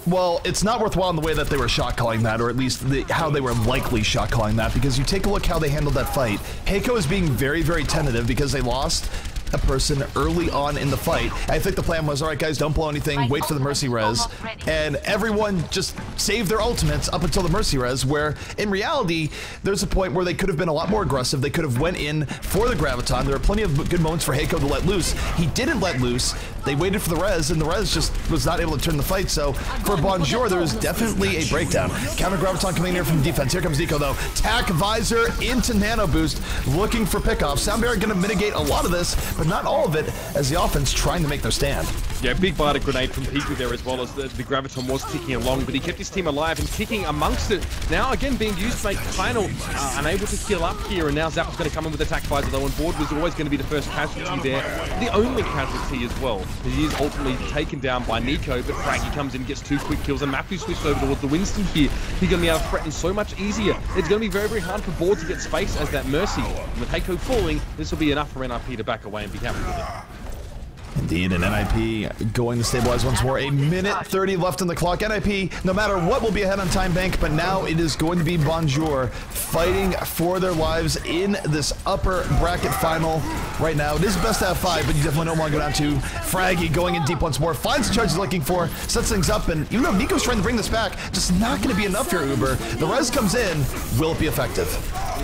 Well, it's not worthwhile in the way that they were shot calling that, or at least how they were likely shot calling that, because you take a look how they handled that fight. Heiko is being very, very tentative because they lost a person early on in the fight. I think the plan was, all right, guys, don't blow anything, wait for the Mercy Res, and everyone just saved their ultimates up until the Mercy Res, where in reality, there's a point where they could have been a lot more aggressive. They could have went in for the Graviton. There are plenty of good moments for Heiko to let loose. He didn't let loose. They waited for the Res, and the Res just was not able to turn the fight. So for Bonjour, there was definitely a breakdown. Counter Graviton coming in here from defense. Here comes Nico, though. Tac Visor into Nano Boost, looking for pickoff. Soundbarrier going to mitigate a lot of this, but not all of it, as the offense trying to make their stand. Yeah, big bite of grenade from Piku there, as well as the Graviton was ticking along, but he kept his team alive and kicking amongst it. Now again being used to make Final unable to kill up here, and now Zap's going to come in with attack visor, though on board was always going to be the first casualty there, the only casualty as well. He is ultimately taken down by Nico, but Fraggy comes in, gets 2 quick kills, and Matthew switched over towards the Winston here. He's going to be able to threaten so much easier. It's going to be very, very hard for Board to get space as that Mercy. And with Heiko falling, this will be enough for NIP to back away and be happy with it. Indeed, and NIP going to stabilize once more. 1:30 left on the clock. NIP, no matter what, will be ahead on time bank, but now it is going to be Bonjour fighting for their lives in this upper bracket final right now. It is best to have 5, but you definitely don't want to go down to Fraggy going in deep once more. Finds the charge he's looking for, sets things up, and even though Nico's trying to bring this back, just not going to be enough here, Uber. The res comes in. Will it be effective?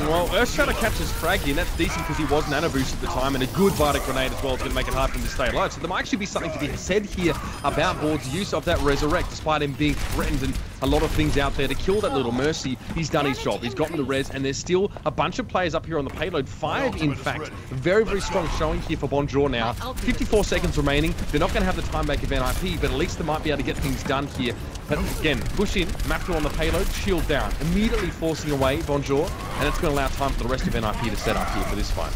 Well, Earthshatter catches Fraggy, and that's decent because he was nano boost at the time, and a good Vita grenade as well is going to make it hard for him to stay alive. So there might actually be something to be said here about Board's use of that Resurrect, despite him being threatened and a lot of things out there to kill that little Mercy. He's done his job. He's gotten the res, and there's still a bunch of players up here on the payload. 5, in fact. Very, very strong showing here for Bonjour now. 54 seconds remaining. They're not going to have the time back of NIP, but at least they might be able to get things done here. But again, push in, Matthew on the payload, shield down, immediately forcing away Bonjour, and it's going to allow time for the rest of NIP to set up here for this fight.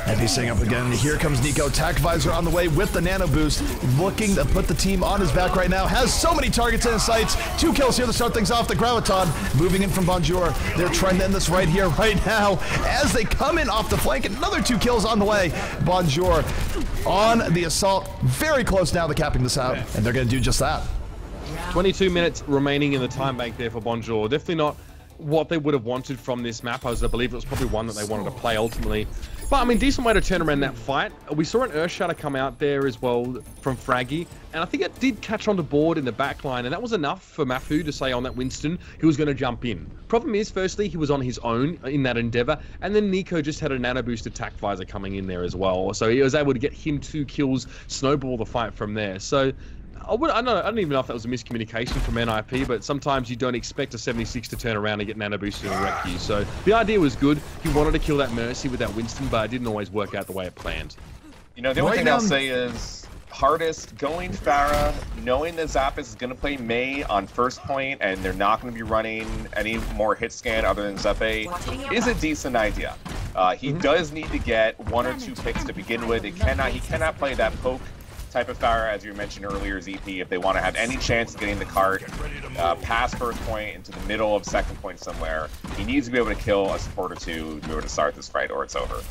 NIP setting up again. Here comes Nico. Tac Visor on the way with the nano boost, looking to put the team on his back right now. Has so many targets in his sights. 2 kills here to start things off. The Graviton moving in from Bonjour. They're trying to end this right here, right now, as they come in off the flank. Another 2 kills on the way. Bonjour on the assault. Very close now to capping this out, and they're going to do just that. 22 minutes remaining in the time bank there for Bonjour. Definitely not what they would have wanted from this map, as I believe it was probably one that they wanted to play ultimately. But I mean, decent way to turn around that fight. We saw an Earthshatter come out there as well from Fraggy, and I think it did catch onto Board in the back line, and that was enough for Mafu to say on that Winston he was going to jump in. Problem is, firstly, he was on his own in that endeavor, and then Nico just had a nano boost attack visor coming in there as well, so he was able to get him 2 kills, snowball the fight from there. So I don't even know if that was a miscommunication from NIP, but sometimes you don't expect a 76 to turn around and get nano boosted and wreck you. So the idea was good. He wanted to kill that Mercy with that Winston, but it didn't always work out the way it planned. You know, the only thing I'll say is Hardest going Farah, knowing that Zappos is going to play Mei on first point and they're not going to be running any more hit scan other than Zeppe, is a decent idea. He does need to get 1 or 2 picks to begin with. He cannot play that poke type of Farah, as you mentioned earlier, ZP, if they want to have any chance of getting the cart past first point into the middle of second point somewhere. He needs to be able to kill a support or 2 to be able to start this fight, or it's over.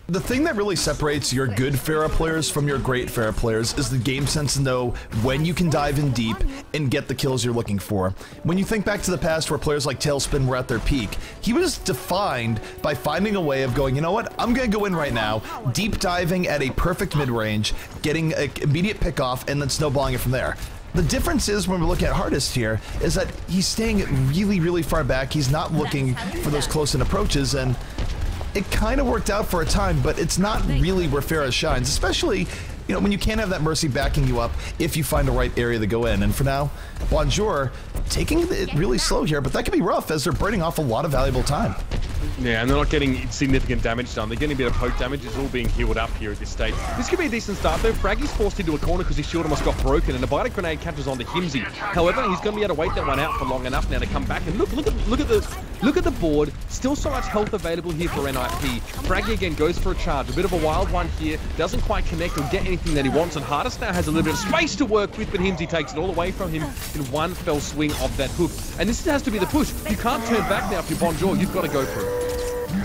The thing that really separates your good Pharah players from your great Pharah players is the game sense to know when you can dive in deep and get the kills you're looking for. When you think back to the past where players like Tailspin were at their peak, he was defined by finding a way of going, you know what, I'm gonna go in right now, deep diving at a perfect mid-range, getting an immediate pick off, and then snowballing it from there. The difference is when we're looking at Hardest here, is that he's staying really, really far back. He's not looking for those close-in approaches, and it kind of worked out for a time, but it's not really where Pharah shines, especially, you know, when you can't have that Mercy backing you up if you find the right area to go in. And for now, Bonjour taking it really slow here, but that could be rough as they're burning off a lot of valuable time. Yeah, and they're not getting significant damage done. They're getting a bit of poke damage. It's all being healed up here at this stage. This could be a decent start, though. Fraggy's forced into a corner because his shield almost got broken, and a Bionic Grenade catches onto Himsy. However, he's going to be able to wait that one out for long enough now to come back. And look at the board. Still so much health available here for NIP. Fraggy again goes for a charge. A bit of a wild one here. Doesn't quite connect or get anything that he wants, and Hardest now has a little bit of space to work with, but Himsy takes it all away from him in one fell swing of that hook. And this has to be the push. You can't turn back now if you're Bonjour. You've got to go for it.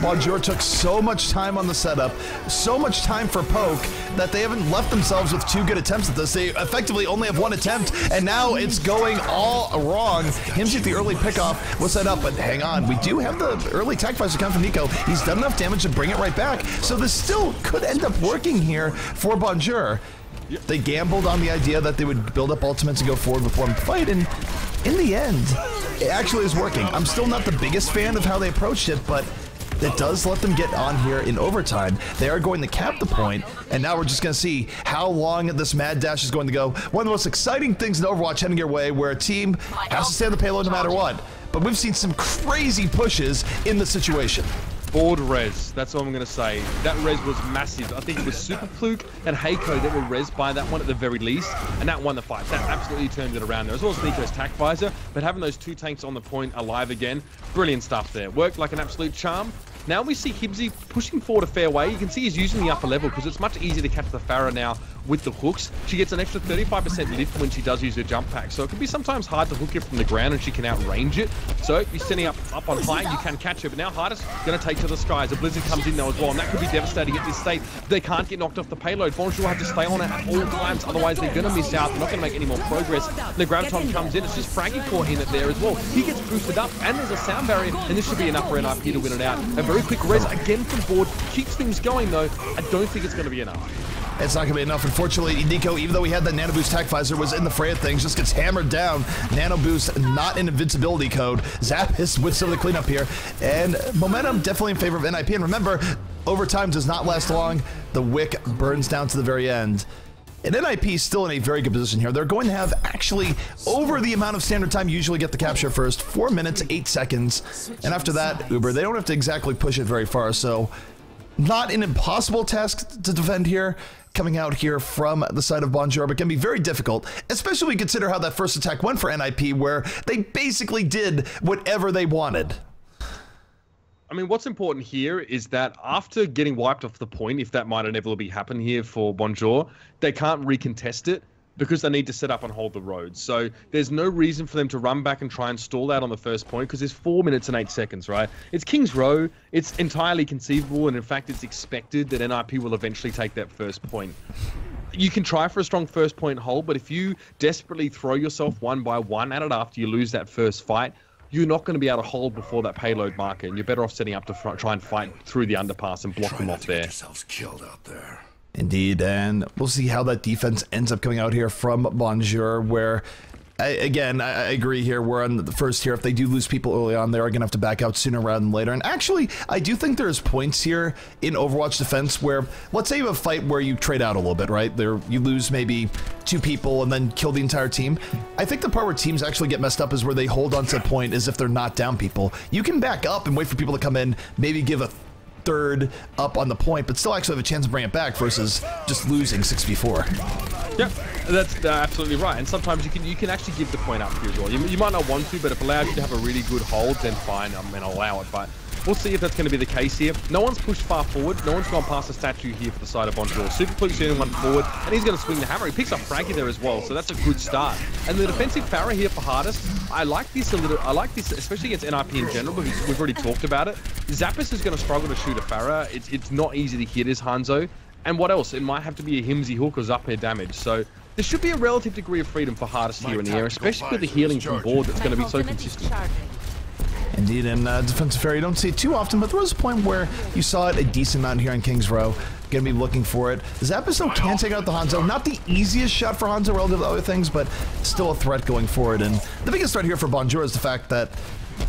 Bonjour took so much time on the setup, so much time for poke, that they haven't left themselves with 2 good attempts at this. They effectively only have 1 attempt, and now it's going all wrong. Himsy at the early pickoff was set up, but hang on, we do have the early tech visor come from Nico. He's done enough damage to bring it right back, so this still could end up working here for Bonjour. They gambled on the idea that they would build up ultimates and go forward with one fight, and in the end, it actually is working. I'm still not the biggest fan of how they approached it, but it does let them get on here in overtime. They are going to cap the point, and now we're just going to see how long this mad dash is going to go. One of the most exciting things in Overwatch heading your way, where a team has to stay on the payload no matter what. But we've seen some crazy pushes in the situation. Board res, that's what I'm going to say. That res was massive. I think it was Super Fluke and Heiko that were res by that one at the very least, and that won the fight. That absolutely turned it around there, as well as Nico's tack visor, but having those 2 tanks on the point alive again, brilliant stuff there. Worked like an absolute charm. Now we see Himsy pushing forward a fair way. You can see he's using the upper level because it's much easier to catch the Pharah now with the hooks. She gets an extra 35% lift when she does use her jump pack, so it can be sometimes hard to hook it from the ground and she can outrange it. So you're standing up on high, you can catch her, but now Hardest going to take to the skies. A blizzard comes in though as well, and that could be devastating at this state. They can't get knocked off the payload. Bonjour have to stay on it at all times, otherwise they're going to miss out. They're not going to make any more progress. The Graviton comes in. It's just Fraggy caught in it there as well. He gets boosted up, and there's a sound barrier, and this should be enough for NIP to win it out. A very quick res again from board. Keeps things going though. I don't think it's going to be enough. It's not going to be enough. Unfortunately, Nico, even though he had that Nano Boost Tack Visor, was in the fray of things, just gets hammered down. Nano Boost, not an invincibility code. Zap is with some of the cleanup here. And momentum definitely in favor of NIP. And remember, overtime does not last long. The wick burns down to the very end. And NIP is still in a very good position here. They're going to have actually over the amount of standard time you usually get the capture first, 4 minutes, 8 seconds. And after that, Uber, they don't have to exactly push it very far. So not an impossible task to defend here, coming out here from the side of Bonjour, but can be very difficult, especially when you consider how that first attack went for NIP, where they basically did whatever they wanted. I mean, what's important here is that after getting wiped off the point, if that might inevitably happen here for Bonjour, they can't recontest it because they need to set up and hold the road. So there's no reason for them to run back and try and stall out on the first point because there's 4 minutes and 8 seconds, right? It's King's Row. It's entirely conceivable, and in fact, it's expected that NIP will eventually take that first point. You can try for a strong first point hold, but if you desperately throw yourself one by one at it after you lose that first fight, you're not going to be able to hold before that payload marker, and you're better off setting up to try and fight through the underpass and block them off there. Yourselves killed out there. Indeed, and we'll see how that defense ends up coming out here from Bonjour, where, I agree here, we're on the first tier. If they do lose people early on, they are going to have to back out sooner rather than later. And actually, I do think there's points here in Overwatch defense where, let's say you have a fight where you trade out a little bit, right? You lose maybe 2 people and then kill the entire team. I think the part where teams actually get messed up is where they hold on to the point as if they're not down people. You can back up and wait for people to come in, maybe give a third up on the point, but still actually have a chance to bring it back versus just losing 6v4. Yep, that's absolutely right. And sometimes you can actually give the point up here as well. You might not want to, but if it allows you to have a really good hold, then fine, I'm going to allow it. But we'll see if that's going to be the case here. No one's pushed far forward. No one's gone past the statue here for the side of Bonjour. Super Fluke's the only one forward, and he's going to swing the hammer. He picks up Fraggy there as well, so that's a good start. And the defensive Pharah here for Hardest, I like this a little. I like this, especially against NIP in general, because we've already talked about it. Zappis is going to struggle to shoot a Pharah. It's not easy to hit his Hanzo. And what else? It might have to be a Himsy hook or Zapier damage. So there should be a relative degree of freedom for Hardest here in the air, especially with the healing from board that's going to be so consistent. Indeed, and defensive fair, you don't see it too often, but there was a point where you saw it a decent amount here on King's Row. Gonna be looking for it. Zappis though can take out the Hanzo. Not the easiest shot for Hanzo relative to other things, but still a threat going forward. And the biggest threat here for Bonjour is the fact that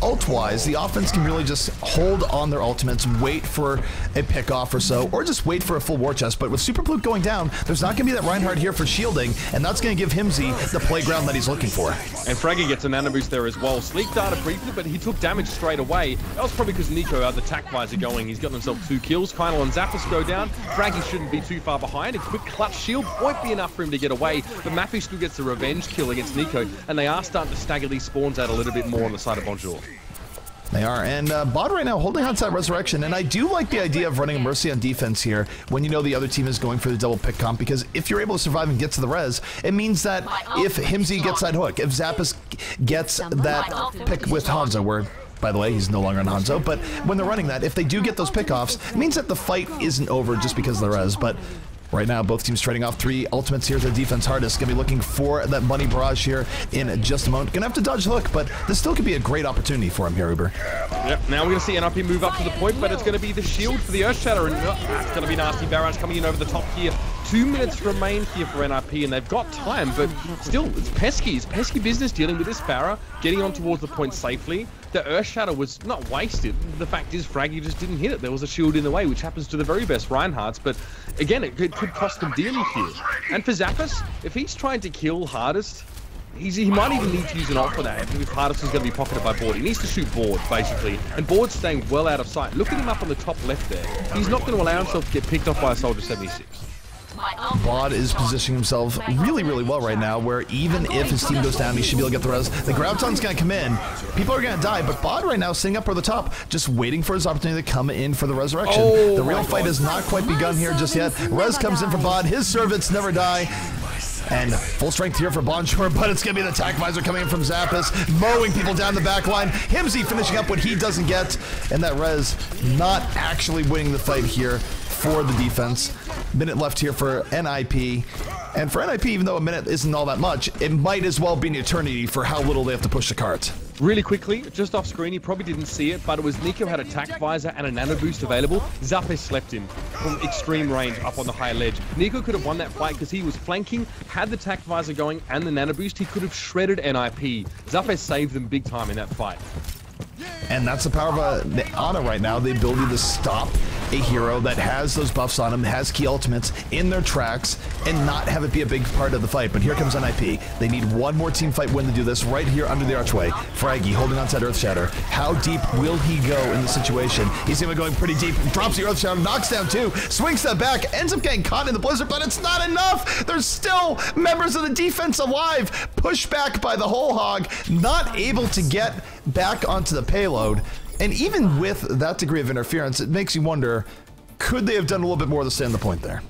ult-wise, the offense can really just hold on their ultimates, wait for a pick-off or so, or just wait for a full war chest. But with Super Plute going down, there's not going to be that Reinhardt here for shielding, and that's going to give Himsy the playground that he's looking for. And Fraggy gets a nano boost there as well. Sleep data briefly, but he took damage straight away. That was probably because Nico had the tac visor going. He's got himself 2 kills. Kynal and Zappis go down. Fraggy shouldn't be too far behind. A quick clutch shield won't be enough for him to get away, but Matthew still gets a revenge kill against Nico, and they are starting to stagger these spawns out a little bit more on the side of Bonjour. They are, and Bod right now holding on to that Resurrection, and I do like the idea of running a Mercy on defense here when you know the other team is going for the double pick comp, because if you're able to survive and get to the res, it means that if Himsy gets that hook, if Zappis gets that pick with Hanzo, where, by the way, he's no longer on Hanzo, but when they're running that, if they do get those pickoffs, it means that the fight isn't over just because of the res, but right now, both teams trading off 3 ultimates here to the defense hardest. Gonna be looking for that money barrage here in just a moment. Gonna have to dodge the hook, but this still could be a great opportunity for him here, Uber. Yep, now we're gonna see NIP move up to the point, but it's gonna be the shield for the Earthshatter, and that's gonna be nasty. Barrage coming in over the top here. 2 minutes remain here for NIP, and they've got time, but still, it's pesky. It's pesky business dealing with this Pharah, getting on towards the point safely. The Earthshatter was not wasted. The fact is, Fraggy just didn't hit it. There was a shield in the way, which happens to the very best Reinhardts, but again, it could cost them dearly here. And for Zappis, if he's trying to kill Hardest, he might even need to use an ult for that if Hardest is going to be pocketed by Board. He needs to shoot Board, basically. And Board's staying well out of sight. Look at him up on the top left there. He's not going to allow himself to get picked off by a Soldier 76. Bod is positioning himself really, really well right now, where even if his team goes down, he should be able to get the res. The Graviton's going to come in. People are going to die, but Bod right now sitting up at the top, just waiting for his opportunity to come in for the resurrection. The real fight has not quite begun here just yet. Res comes in for Bod. His servants never die. And full strength here for Bonjour, but it's going to be the attack visor coming in from Zappis, mowing people down the back line. Himsy finishing up what he doesn't get, and that res not actually winning the fight here for the defense. Minute left here for NIP. And for NIP, even though a minute isn't all that much, it might as well be an eternity for how little they have to push the cart. Really quickly, just off screen, he probably didn't see it, but it was Nico had a tac visor and a nano boost available. Zappis slept him from extreme range up on the high ledge. Nico could have won that fight because he was flanking, had the tac visor going and the nano boost. He could have shredded NIP. Zappis saved them big time in that fight. And that's the power of Ana right now, the ability to stop a hero that has those buffs on him, has key ultimates in their tracks, and not have it be a big part of the fight. But here comes NIP. They need one more team fight win to do this right here under the archway. Fraggy holding on to that Earthshatter. How deep will he go in the situation? He's even going pretty deep. Drops the Earthshatter, knocks down 2, swings that back, ends up getting caught in the blizzard, but it's not enough! There's still members of the defense alive! Pushed back by the whole hog, not able to get back onto the payload. And even with that degree of interference, it makes you wonder, could they have done a little bit more to stay on the point there?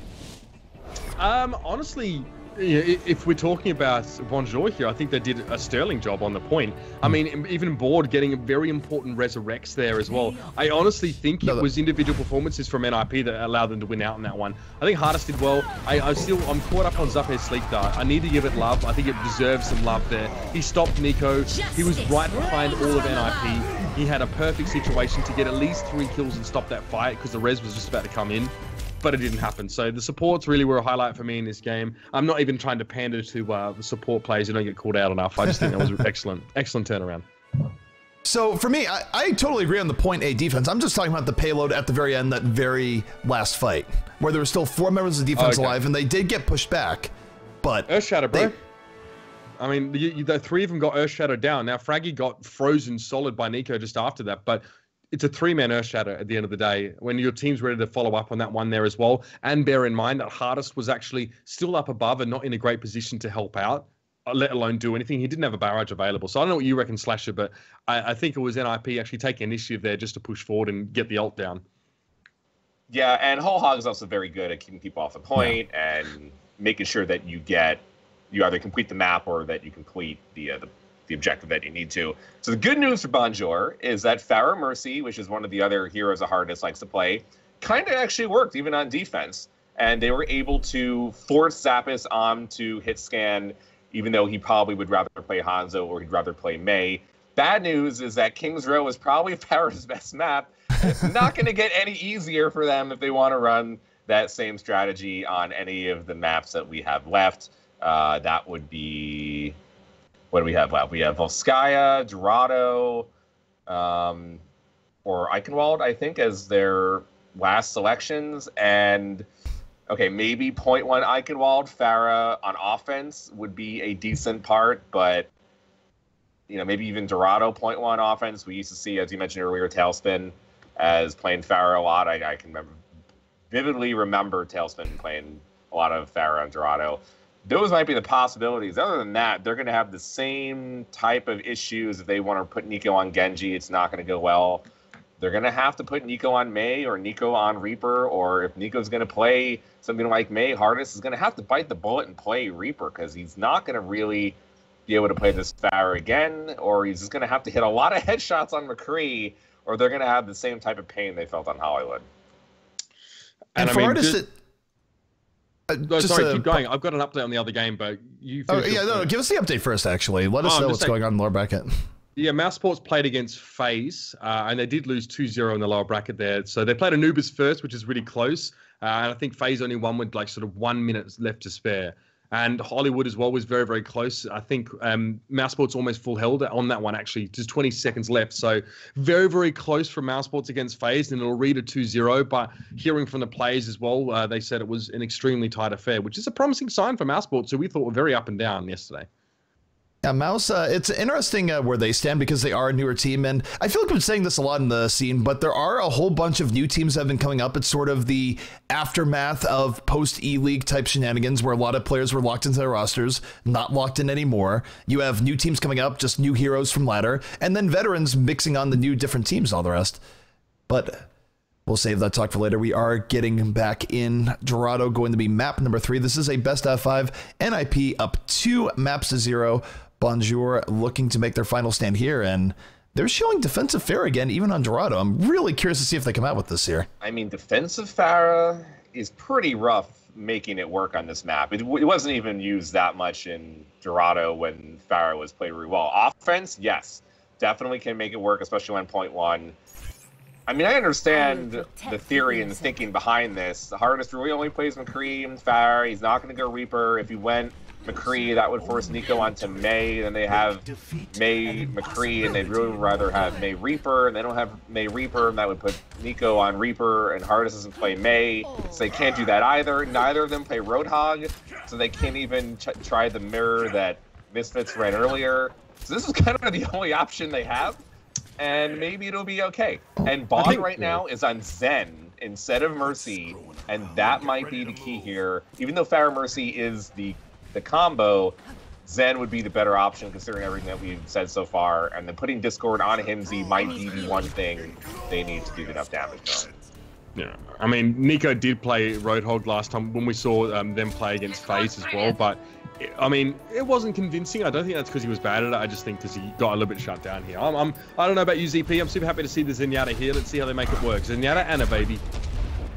Honestly, if we're talking about Bonjour here, I think they did a sterling job on the point. I mean, even Board getting a very important resurrects there as well. I honestly think it was individual performances from NIP that allowed them to win out in that one. I think Hardest did well. I'm caught up on Zappier's sleep dart. I need to give it love. I think it deserves some love there. He stopped Nico. He was right behind all of NIP. He had a perfect situation to get at least 3 kills and stop that fight because the res was just about to come in. But it didn't happen. So the supports really were a highlight for me in this game. I'm not even trying to pander to the support players who don't get called out enough. I just think that was excellent turnaround. So for me, I totally agree on the point A defense. I'm just talking about the payload at the very end, that very last fight, where there were still 4 members of the defense alive, and they did get pushed back. But Earthshatter, bro. I mean, the 3 of them got Earthshatter down. Now Fraggy got frozen solid by Nico just after that, but it's a 3-man Earthshatter at the end of the day when your team's ready to follow up on that one there as well. And bear in mind that Hardest was actually still up above and not in a great position to help out, let alone do anything. He didn't have a barrage available. So I don't know what you reckon, Slasher, but I think it was NIP actually taking initiative there just to push forward and get the ult down. Yeah, and Whole Hog is also very good at keeping people off the point and making sure that you either complete the map or that you complete the the objective that you need to. So the good news for Bonjour is that Pharah Mercy, which is one of the other heroes that Hardest likes to play, kind of actually worked even on defense. And they were able to force Zappos onto hit scan, even though he probably would rather play Hanzo or he'd rather play Mei. Bad news is that King's Row is probably Pharah's best map. It's not going to get any easier for them if they want to run that same strategy on any of the maps that we have left. That would be... What do we have left? We have Volskaya, Dorado, or Eichenwald, I think, as their last selections. And, okay, maybe 0.1 Eichenwald, Pharah on offense would be a decent part, but, you know, maybe even Dorado 0.1 offense. We used to see, as you mentioned earlier, Tailspin as playing Pharah a lot. I can vividly remember Tailspin playing a lot of Pharah and Dorado. Those might be the possibilities. Other than that, they're going to have the same type of issues if they want to put Nico on Genji. It's not going to go well. They're going to have to put Nico on Mei or Nico on Reaper, or if Nico's going to play something like Mei, Hardest is going to have to bite the bullet and play Reaper, because he's not going to really be able to play this Pharah again, or he's just going to have to hit a lot of headshots on McCree, or they're going to have the same type of pain they felt on Hollywood. And for Hardest... sorry, keep going. I've got an update on the other game, but you... give us the update first, actually. Let us know what's going on in the lower bracket. Yeah, Mouse Sports played against FaZe, and they did lose 2-0 in the lower bracket there. So they played Anubis first, which is really close, and I think FaZe only won with like sort of 1 minute left to spare. And Hollywood as well was very, very close. I think Mouse Sports almost full held on that one, actually. Just 20 seconds left. So very, very close for Mouse Sports against FaZe, and it'll read a 2-0. But hearing from the players as well, they said it was an extremely tight affair, which is a promising sign for Mouse Sports, who we thought were very up and down yesterday. Yeah, Mouse, it's interesting where they stand because they are a newer team, and I feel like I've been saying this a lot in the scene, but there are a whole bunch of new teams that have been coming up. It's sort of the aftermath of post-E-League type shenanigans where a lot of players were locked into their rosters, not locked in anymore. You have new teams coming up, just new heroes from ladder, and then veterans mixing on the new different teams, all the rest. But... we'll save that talk for later. We are getting back in. Dorado going to be map number 3. This is a best of 5. NIP up 2 maps to 0. Bonjour looking to make their final stand here, and they're showing defensive Pharah again, even on Dorado. I'm really curious to see if they come out with this here. I mean, defensive Pharah is pretty rough making it work on this map. It wasn't even used that much in Dorado when Pharah was played really well. Offense, yes, definitely can make it work, especially on 0.1. I mean, I understand the theory and the thinking behind this. The Hardest really only plays McCree and Pharah. He's not going to go Reaper. If he went McCree, that would force Nico onto Mei. Then they have Mei McCree, and they'd really rather have Mei Reaper, and they don't have Mei Reaper, and that would put Nico on Reaper, and Hardest doesn't play Mei, so they can't do that either. Neither of them play Roadhog, so they can't even try the mirror that Misfits ran earlier. So this is kind of the only option they have, and maybe it'll be okay. And Bond right now is on Zen instead of Mercy, and that might be the key here. Even though Pharah Mercy is the combo, Zen would be the better option considering everything that we've said so far, and then putting Discord on Himsy might be the one thing they need to do enough damage on. Yeah, I mean, Nico did play Roadhog last time when we saw them play against FaZe as well, but I mean, it wasn't convincing. I don't think that's because he was bad at it. I just think because he got a little bit shut down here. I don't know about you, ZP. I'm super happy to see the Zenyatta here. Let's see how they make it work. Zenyatta and a baby.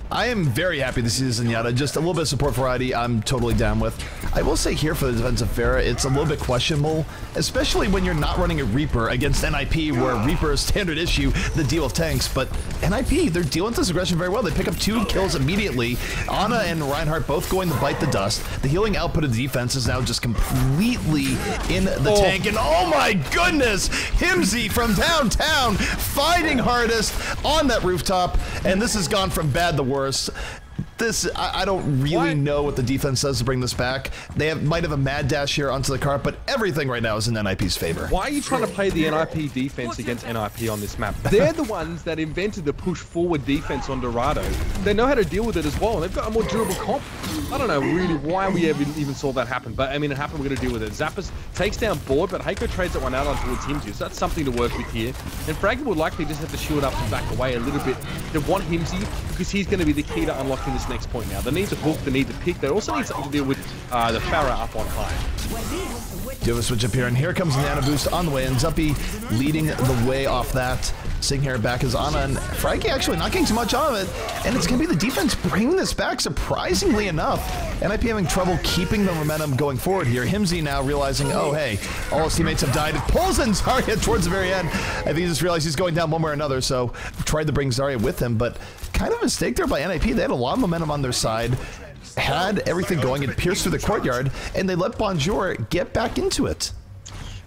I am very happy to see the Zenyatta. Just a little bit of support variety I'm totally down with. I will say here for the defensive Pharah, it's a little bit questionable, especially when you're not running a Reaper against NIP, where Reaper is standard issue, the deal with tanks. But NIP, they're dealing with this aggression very well. They pick up 2 kills immediately. Ana and Reinhardt both going to bite the dust. The healing output of the defense is now just completely in the tank. And oh my goodness, Himsy from downtown fighting Hardest on that rooftop. And this has gone from bad to worse. This, I don't really know what the defense does to bring this back. They might have a mad dash here onto the cart, but everything right now is in NIP's favor. Why are you trying to play the NIP defense against NIP on this map? They're the ones that invented the push forward defense on Dorado. They know how to deal with it as well, and they've got a more durable comp. I don't know really why we even saw that happen, but I mean, it happened, we're going to deal with it. Zappos takes down Board, but Heiko trades that one out on towards Himsy, so that's something to work with here. And Fragment will likely just have to shield up and back away a little bit. They want Himsy because he's going to be the key to unlocking this next point now. They need to hook, they need to pick, they also need something to deal with the Pharah up on high. Do have a switch up here, and here comes Nano Boost on the way, and Zuppy leading the way off that. Seeing here back is Anna, and Frankie actually not getting too much out of it, and it's going to be the defense bringing this back, surprisingly enough. NIP having trouble keeping the momentum going forward here. Himsy now realizing, oh hey, all his teammates have died. It pulls in Zarya towards the very end. I think he just realized he's going down one way or another, so tried to bring Zarya with him, but kind of a mistake there by NIP. They had a lot of momentum on their side, had everything going, it pierced through the courtyard, and they let Bonjour get back into it.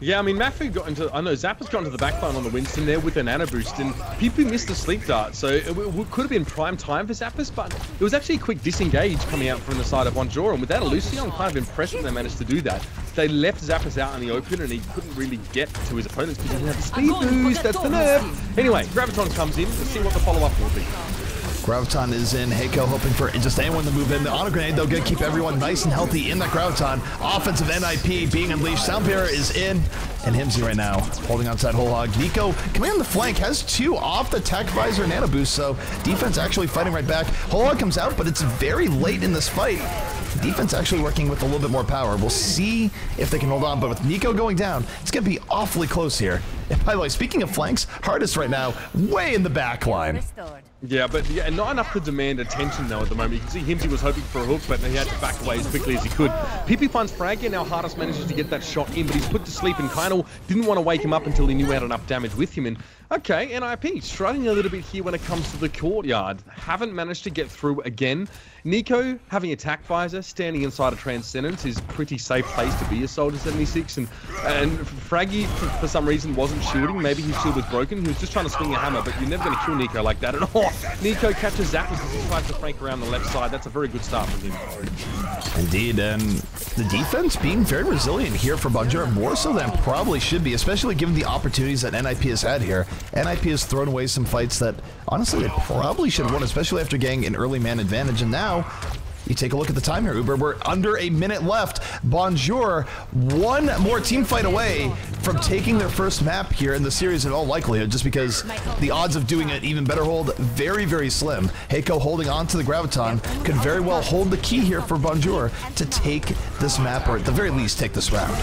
Yeah, I mean, Mafu got into, I know Zappa's got into the backline on the Winston there with a nano boost, and Pipu missed the sleep dart, so it could have been prime time for Zappas, but it was actually a quick disengage coming out from the side of Bonjour, and without a Lucio, I'm kind of impressed that they managed to do that. They left Zappas out in the open, and he couldn't really get to his opponents because he didn't have the speed boost, that's the nerf! Anyway, Graviton comes in, let's see what the follow-up will be. Graviton is in. Heiko hoping for just anyone to move in. The auto grenade, though, going to keep everyone nice and healthy in that Graviton. Offensive NIP being unleashed. Soundbearer is in. And Himsy right now holding on to that whole hog. Nico coming on the flank has 2 off the Tech Visor Nano Boost, so defense actually fighting right back. Whole hog comes out, but it's very late in this fight. Defense actually working with a little bit more power. We'll see if they can hold on, but with Nico going down, it's going to be awfully close here. And by the way, speaking of flanks, Hardest right now, way in the back line. Yeah, but yeah, not enough to demand attention though at the moment. You can see Himsy was hoping for a hook, but he had to back away as quickly as he could. PP finds Frag, and now Hardest manages to get that shot in, but he's put to sleep, and Kynal didn't want to wake him up until he knew he had enough damage with him. And okay, NIP struggling a little bit here when it comes to the courtyard. Haven't managed to get through again. Nico having attack visor, standing inside a Transcendence is pretty safe place to be a Soldier 76, and Fraggy for some reason wasn't shielding. Maybe his shield was broken. He was just trying to swing a hammer, but you're never going to kill Nico like that. And Nico catches Zappas as he tries to flank around the left side. That's a very good start from him. Indeed, and the defense being very resilient here for Bonjour, more so than probably should be, especially given the opportunities that NIP has had here. NIP has thrown away some fights that, honestly, they probably should have won, especially after getting an early man advantage, and now you take a look at the time here, Uber. We're under a minute left. Bonjour, one more team fight away from taking their first map here in the series in all likelihood, just because the odds of doing an even better hold, very, very slim. Heiko holding on to the Graviton could very well hold the key here for Bonjour to take this map, or at the very least, take this round.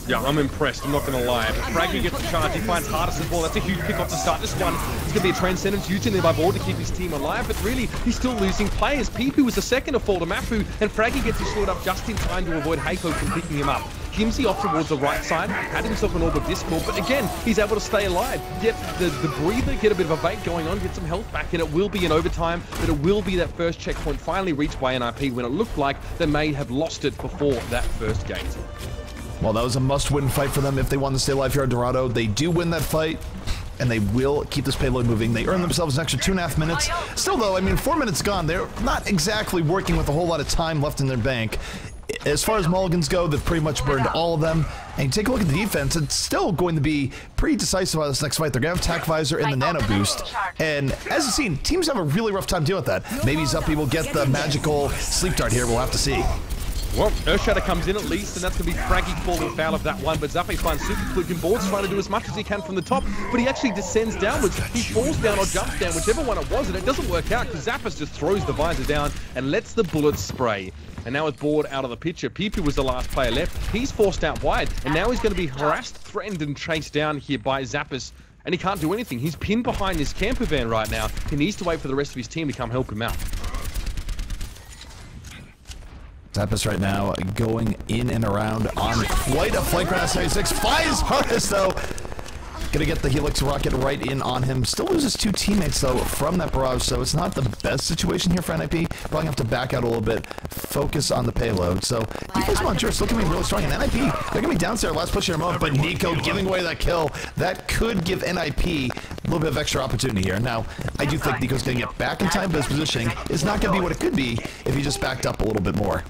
Yeah, I'm impressed, I'm not going to lie. Fraggy gets the charge, he finds Hardest as well. That's a huge pick off to start this one. It's going to be a Transcendence used in there by Board to keep his team alive, but really, he's still losing players. Pipu was the second to fall to Mafu, and Fraggy gets his sword up just in time to avoid Heiko from picking him up. Himsy off towards the right side, had himself an Orb of Discord, but again, he's able to stay alive. Get the breather, get a bit of a bait going on, get some health back, and it will be an overtime, but it will be that first checkpoint finally reached by NIP when it looked like they may have lost it before that first gate. Well, that was a must-win fight for them if they want to stay alive here at Dorado. They do win that fight, and they will keep this payload moving. They earn themselves an extra 2.5 minutes. Still, though, I mean, 4 minutes gone. They're not exactly working with a whole lot of time left in their bank. As far as mulligans go, they've pretty much burned all of them. And you take a look at the defense, it's still going to be pretty decisive on this next fight. They're going to have Attack Visor and the Nano Boost. And as you've seen, teams have a really rough time dealing with that. Maybe Zuppy will get the magical Sleep Dart here. We'll have to see. Well, Earthshatter comes in at least, and that's going to be Fraggy falling foul of that one, but Zuppy finds Super Fluke, and Board's trying to do as much as he can from the top, but he actually descends downwards. He falls down or jumps down, whichever one it was, and it doesn't work out because Zappas just throws the visor down and lets the bullets spray. And now with Board out of the picture, Pipu was the last player left. He's forced out wide, and now he's going to be harassed, threatened, and chased down here by Zappas, and he can't do anything. He's pinned behind this camper van right now. He needs to wait for the rest of his team to come help him out. Zappas right now going in and around on quite a flank round. 76 flies Hardest though. Gonna get the Helix rocket right in on him. Still loses 2 teammates though from that barrage, so it's not the best situation here for NIP. Probably have to back out a little bit, focus on the payload. So defense Bonjour still coming really strong, and NIP they're gonna be downstairs last push here moment, but Nico giving away that kill. That could give NIP a little bit of extra opportunity here. Now, I do think Nico's gonna get back in time, but his positioning is not gonna be what it could be if he just backed up a little bit more.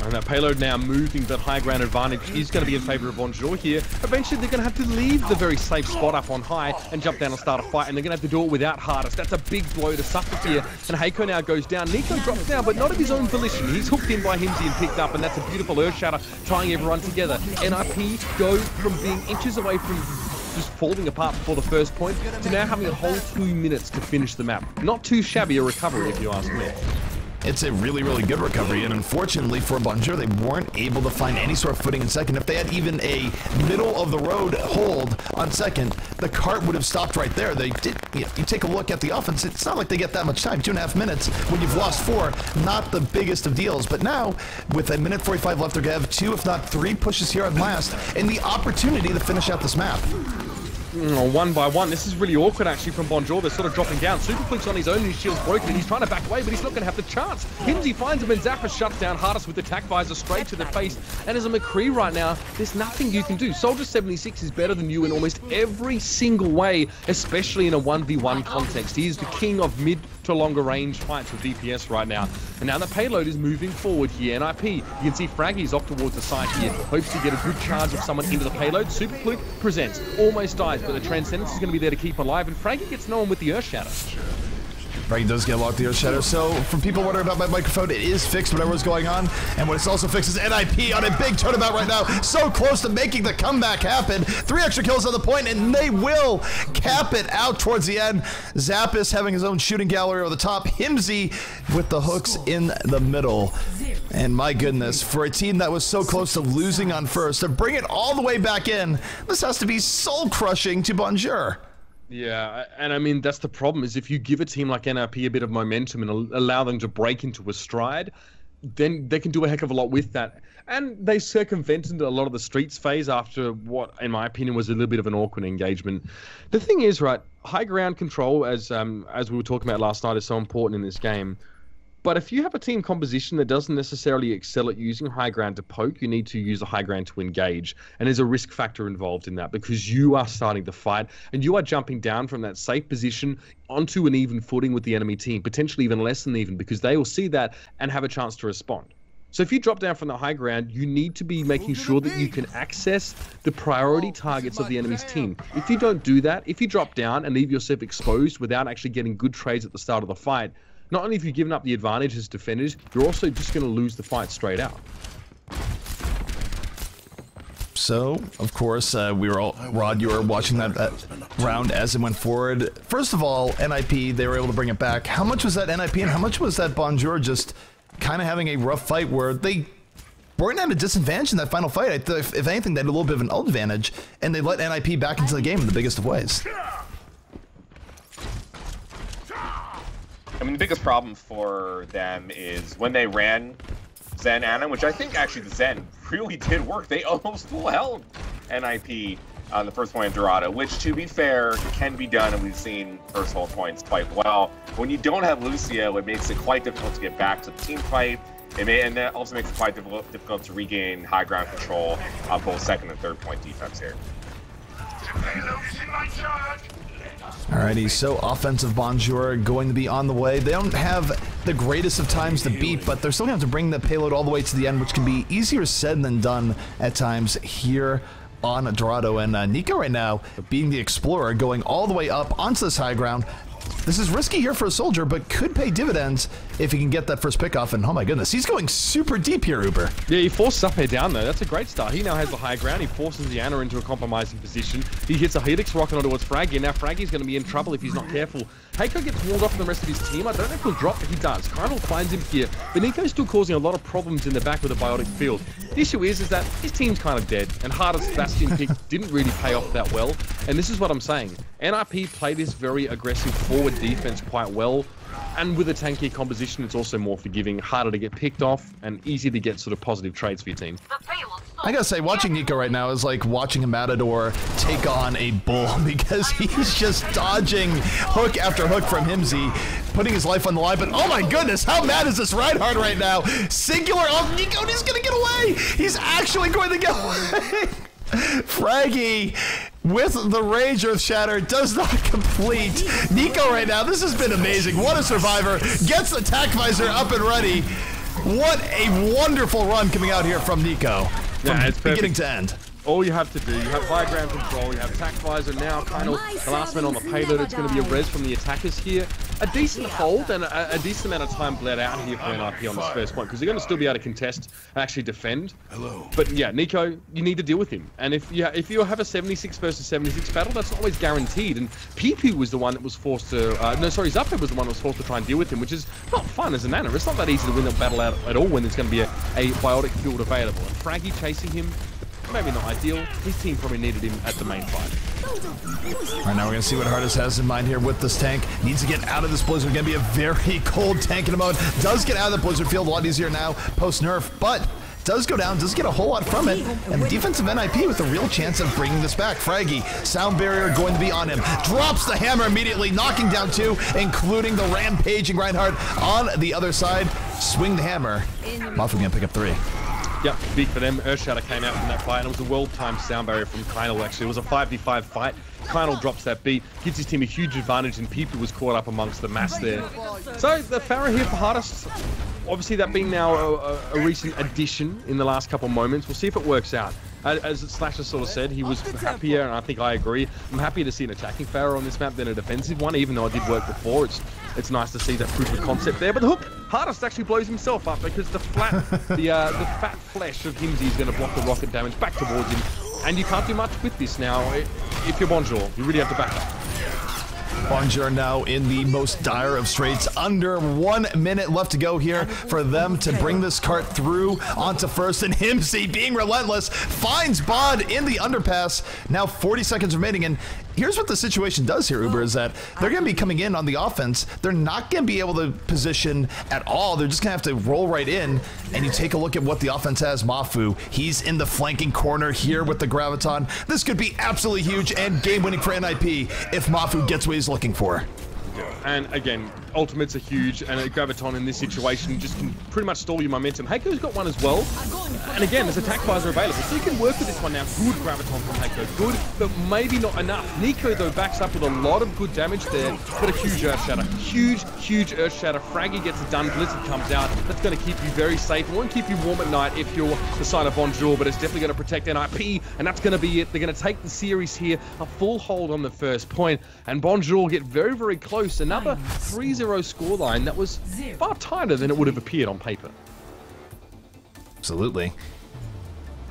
And that payload now moving that high ground advantage is going to be in favor of Bonjour here. Eventually, they're going to have to leave the very safe spot up on high and jump down and start a fight, and they're going to have to do it without Hardest. That's a big blow to suffer here, and Heiko now goes down. Nico drops down, but not of his own volition. He's hooked in by Himsy and picked up, and that's a beautiful Earthshatter tying everyone together. NIP go from being inches away from just falling apart before the first point to now having a whole 2 minutes to finish the map. Not too shabby a recovery, if you ask me. It's a really, really good recovery, and unfortunately for Bonjour, they weren't able to find any sort of footing in second. If they had even a middle-of-the-road hold on second, the cart would have stopped right there. They did. You take a look at the offense, it's not like they get that much time. 2.5 minutes when you've lost 4, not the biggest of deals. But now, with a minute 45 left, they're going to have 2, if not 3 pushes here at last, and the opportunity to finish out this map. One by one. This is really awkward actually from Bonjour. They're sort of dropping down. Superfluke's on his own and his shield's broken and he's trying to back away, but he's not going to have the chance. Himsy finds him and Zappa shuts down Hardest with the attack visor straight to the face. And as a McCree right now, there's nothing you can do. Soldier 76 is better than you in almost every single way, especially in a 1v1 context. He is the king of mid to longer range fights with DPS right now. And now the payload is moving forward here. NIP, you can see Fraggy's off towards the side here. Hopes to get a good charge of someone into the payload. Superfluke presents, almost dies, but the Transcendence is going to be there to keep alive, and Fraggy gets no one with the Earth Shatter. Fraggy does get locked the Earth Shatter, so from people wondering about my microphone, it is fixed whatever is going on, and what it's also fixed is NIP on a big turnabout right now, so close to making the comeback happen. 3 extra kills on the point, and they will cap it out towards the end. Zappis having his own shooting gallery over the top, Himsy with the hooks in the middle. And my goodness, for a team that was so close to losing on first, to bring it all the way back in, this has to be soul-crushing to Bonjour. Yeah, and I mean, that's the problem, is if you give a team like NRP a bit of momentum and allow them to break into a stride, then they can do a heck of a lot with that. And they circumvented a lot of the streets phase after what, in my opinion, was a little bit of an awkward engagement. The thing is, right, high ground control, as we were talking about last night, is so important in this game. But if you have a team composition that doesn't necessarily excel at using high ground to poke, you need to use the high ground to engage. And there's a risk factor involved in that because you are starting to fight and you are jumping down from that safe position onto an even footing with the enemy team, potentially even less than even, because they will see that and have a chance to respond. So if you drop down from the high ground, you need to be making sure that you can access the priority targets of the enemy's team. If you don't do that, if you drop down and leave yourself exposed without actually getting good trades at the start of the fight, not only have you given up the advantage as defenders, you're also just going to lose the fight straight out. So, of course, we were all, Rod, you were watching that round as it went forward. First of all, NIP, they were able to bring it back. How much was that NIP and how much was that Bonjour just kind of having a rough fight where they weren't at a disadvantage in that final fight? If anything, they had a little bit of an advantage, and they let NIP back into the game in the biggest of ways. I mean, the biggest problem for them is when they ran Zen Ana, which I think actually the Zen really did work. They almost full held NIP on the first point of Dorado, which, to be fair, can be done, and we've seen first hold points quite well. When you don't have Lucio, it makes it quite difficult to get back to the team fight. And that also makes it quite difficult to regain high ground control on both second and third point defense here. Alrighty, so offensive Bonjour going to be on the way. They don't have the greatest of times to beat, but they're still going to have to bring the payload all the way to the end, which can be easier said than done at times here on Dorado. And Nico right now, being the explorer, going all the way up onto this high ground. This is risky here for a soldier, but could pay dividends if he can get that first pick off. And oh my goodness, he's going super deep here, Uber. Yeah, he forced Sape down though. That's a great start. He now has the high ground. He forces the Ana into a compromising position. He hits a Helix rocket onto towards Fraggy, and now Fraggy's going to be in trouble if he's not careful. Heiko gets walled off from the rest of his team. I don't know if he'll drop, but he does. Kynal finds him here, but Nico's still causing a lot of problems in the back with a biotic field. The issue is that his team's kind of dead, and Hardest Bastion pick didn't really pay off that well. And this is what I'm saying. NIP played this very aggressive forward defense quite well, and with a tankier composition, it's also more forgiving, harder to get picked off, and easier to get sort of positive trades for your team. I gotta say, watching Nico right now is like watching a Matador take on a bull, because he's just dodging hook after hook from Himsy, putting his life on the line. But oh my goodness, how mad is this Reinhardt right now? Singular on Nico, and he's gonna get away! He's actually going to get away! Fraggy with the Rage Earth Shatter does not complete. Nico right now, this has been amazing. What a survivor. Gets the attack visor up and ready. What a wonderful run coming out here from Nico. From yeah, it's beginning to end. all you have to do, you have high ground control, you have attack visor now, kind of the last man on the payload. It's going to be a res from the attackers here. A decent hold and a decent amount of time bled out here for NIP on this first point, because they're going to still be able to contest and actually defend. But yeah, Nico, you need to deal with him. And if you have a 76 versus 76 battle, that's not always guaranteed. And PP was the one that was forced to, Zuphead was the one that was forced to try and deal with him, which is not fun as a nana. It's not that easy to win the battle out at all when there's going to be a biotic field available. And Fraggy chasing him, maybe not ideal. His team probably needed him at the main fight. All right, now we're going to see what Hardest has in mind here with this tank. Needs to get out of this blizzard. Going to be a very cold tank in a mode. Does get out of the blizzard field a lot easier now post-nerf, but does go down, does get a whole lot from it. And the defensive NIP with a real chance of bringing this back. Fraggy, sound barrier going to be on him. Drops the hammer immediately, knocking down two, including the rampaging Reinhardt on the other side. Swing the hammer. Mafu going to pick up 3. Yep, big for them. Earthshatter came out from that fight, and it was a well-timed sound barrier from Kynal, actually. It was a 5v5 fight. Kynal drops that beat, gives his team a huge advantage, and PP was caught up amongst the mass there. So, the Pharah here for Hardest, obviously that being now a recent addition in the last couple moments. We'll see if it works out. As Slasher sort of said, he was happier, and I think I agree. I'm happy to see an attacking Pharah on this map than a defensive one, even though it did work before. It's nice to see that proof of concept there. But the hook, Hardest actually blows himself up because the fat flesh of Himsy is going to block the rocket damage back towards him. And you can't do much with this now. If you're Bonjour, you really have to back up. Bonjour now in the most dire of straits. Under 1 minute left to go here for them to bring this cart through onto first. And Himsy, being relentless, finds Bod in the underpass. Now 40 seconds remaining. And here's what the situation does here, Uber, is that they're going to be coming in on the offense. They're not going to be able to position at all. They're just going to have to roll right in. And you take a look at what the offense has. Mafu, he's in the flanking corner here with the Graviton. This could be absolutely huge and game-winning for NIP if Mafu gets what he's looking for. And again, ultimates are huge, and a Graviton in this situation just can pretty much stall your momentum. Heiko's got one as well, and again, there's attack visor available, so you can work with this one now. Good Graviton from Heiko, good, but maybe not enough. Nico, though, backs up with a lot of good damage there, but a huge Earthshatter. Huge Earthshatter. Fraggy gets it done, Blizzard comes out. That's going to keep you very safe. It won't keep you warm at night if you're the side of Bonjour, but it's definitely going to protect NIP, and that's going to be it. They're going to take the series here, a full hold on the first point, and Bonjour get very, very close. Another 3-0 scoreline that was far tighter than it would have appeared on paper. Absolutely.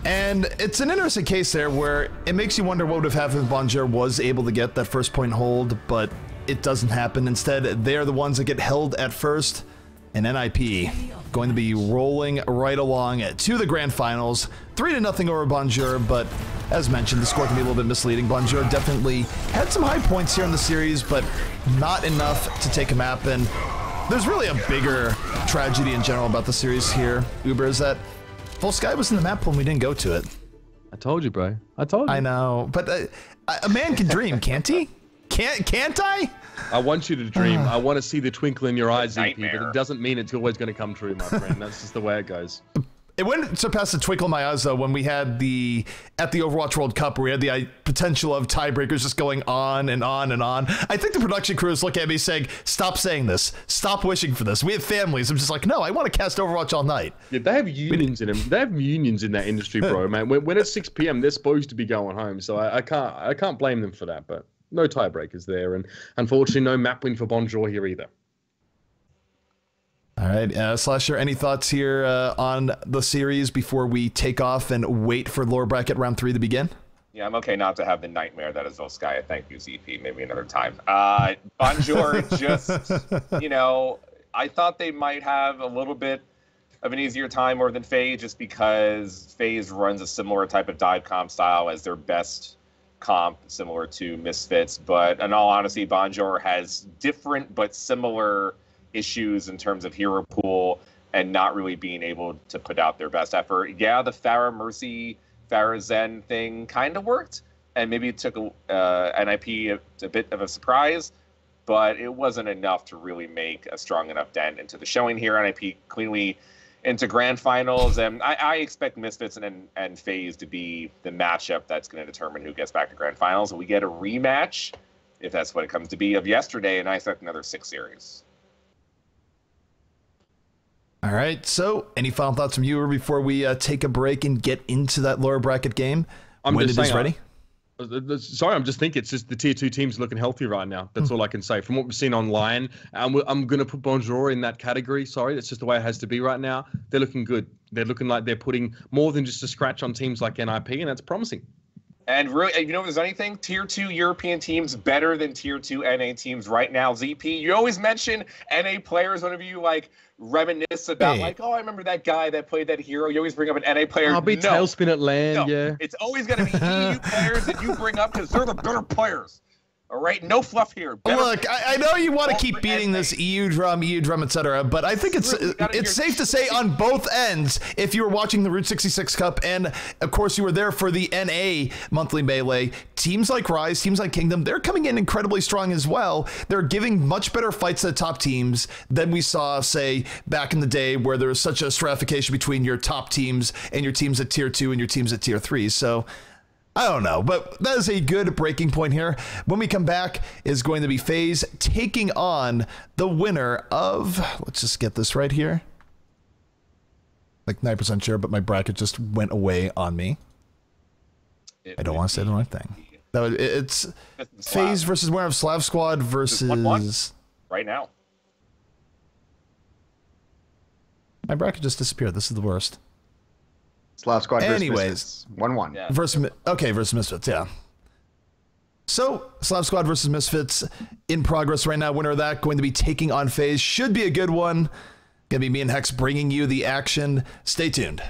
And it's an interesting case there where it makes you wonder what would have happened if Bonjour was able to get that first point hold, but it doesn't happen. Instead, they're the ones that get held at first, and NIP going to be rolling right along to the grand finals. 3-0 over Bonjour, but as mentioned, the score can be a little bit misleading. Bonjour definitely had some high points here in the series, but not enough to take a map. And there's really a bigger tragedy in general about the series here, Uber, is that Volskaya was in the map pool and we didn't go to it. I told you, bro. I told you. I know, but a man can dream, can't he? Can't I? I want you to dream. I want to see the twinkle in your eyes, EP, but nightmare. it doesn't mean it's always going to come true, my friend. That's just the way it goes. It wouldn't surpass the twinkle in my eyes, though, when we had at the Overwatch World Cup, where we had the potential of tiebreakers just going on and on and on. I think the production crews look at me saying, stop saying this. Stop wishing for this. We have families. I'm just like, no, I want to cast Overwatch all night. Yeah, they have unions in them. They have unions in that industry, bro, man. When it's 6 p.m., they're supposed to be going home, so I can't blame them for that, but no tiebreakers there, and unfortunately, no map win for Bonjour here either. All right, Slasher, any thoughts here on the series before we take off and wait for lower bracket round 3 to begin? Yeah, I'm okay not to have the nightmare that is Volskaya. Thank you, ZP. Maybe another time. Bonjour, just, you know, I thought they might have a little bit of an easier time more than FaZe, just because FaZe runs a similar type of dive comp style as their best comp, similar to Misfits. But in all honesty, Bonjour has different but similar issues in terms of hero pool and not really being able to put out their best effort. Yeah, the Pharah Mercy, Pharah Zen thing kind of worked, and maybe it took NIP a bit of a surprise, but it wasn't enough to really make a strong enough dent into the showing here. NIP cleanly into grand finals, and I expect Misfits and FaZe to be the matchup that's going to determine who gets back to grand finals. We get a rematch, if that's what it comes to be, of yesterday, and I expect another 6 series. All right, so any final thoughts from you before we take a break and get into that lower bracket game? when it is ready? Sorry, I'm just thinking it's just the tier 2 teams looking healthy right now. That's all I can say. From what we've seen online, I'm going to put Bonjour in that category. Sorry, that's just the way it has to be right now. They're looking good. They're looking like they're putting more than just a scratch on teams like NIP, and that's promising. And really, if there's anything, tier 2 European teams better than tier 2 NA teams right now. ZP, you always mention NA players whenever you reminisce about oh, I remember that guy that played that hero. You always bring up an NA player. I'll be Tailspin at LAN, yeah. It's always going to be EU players that you bring up because they're the better players. All right, no fluff here. Look, I know you want to keep beating this EU drum, etc., but I think it's safe to say on both ends, if you were watching the Route 66 Cup, and of course you were there for the NA monthly melee, teams like Rise, teams like Kingdom, they're coming in incredibly strong as well. They're giving much better fights to the top teams than we saw, say, back in the day where there was such a stratification between your top teams and your teams at tier 2 and your teams at tier 3. So I don't know, but that is a good breaking point here. When we come back is going to be FaZe taking on the winner of, let's just get this right here. Like 9% sure, but my bracket just went away on me. I don't want to say the right thing. No, it's FaZe versus winner of Slav Squad versus 1-1 right now. My bracket just disappeared. This is the worst. Slav Squad versus Misfits. 1-1. Yeah. Versus Misfits, yeah. So, Slav Squad versus Misfits in progress right now. Winner of that going to be taking on FaZe. Should be a good one. Gonna be me and Hex bringing you the action. Stay tuned.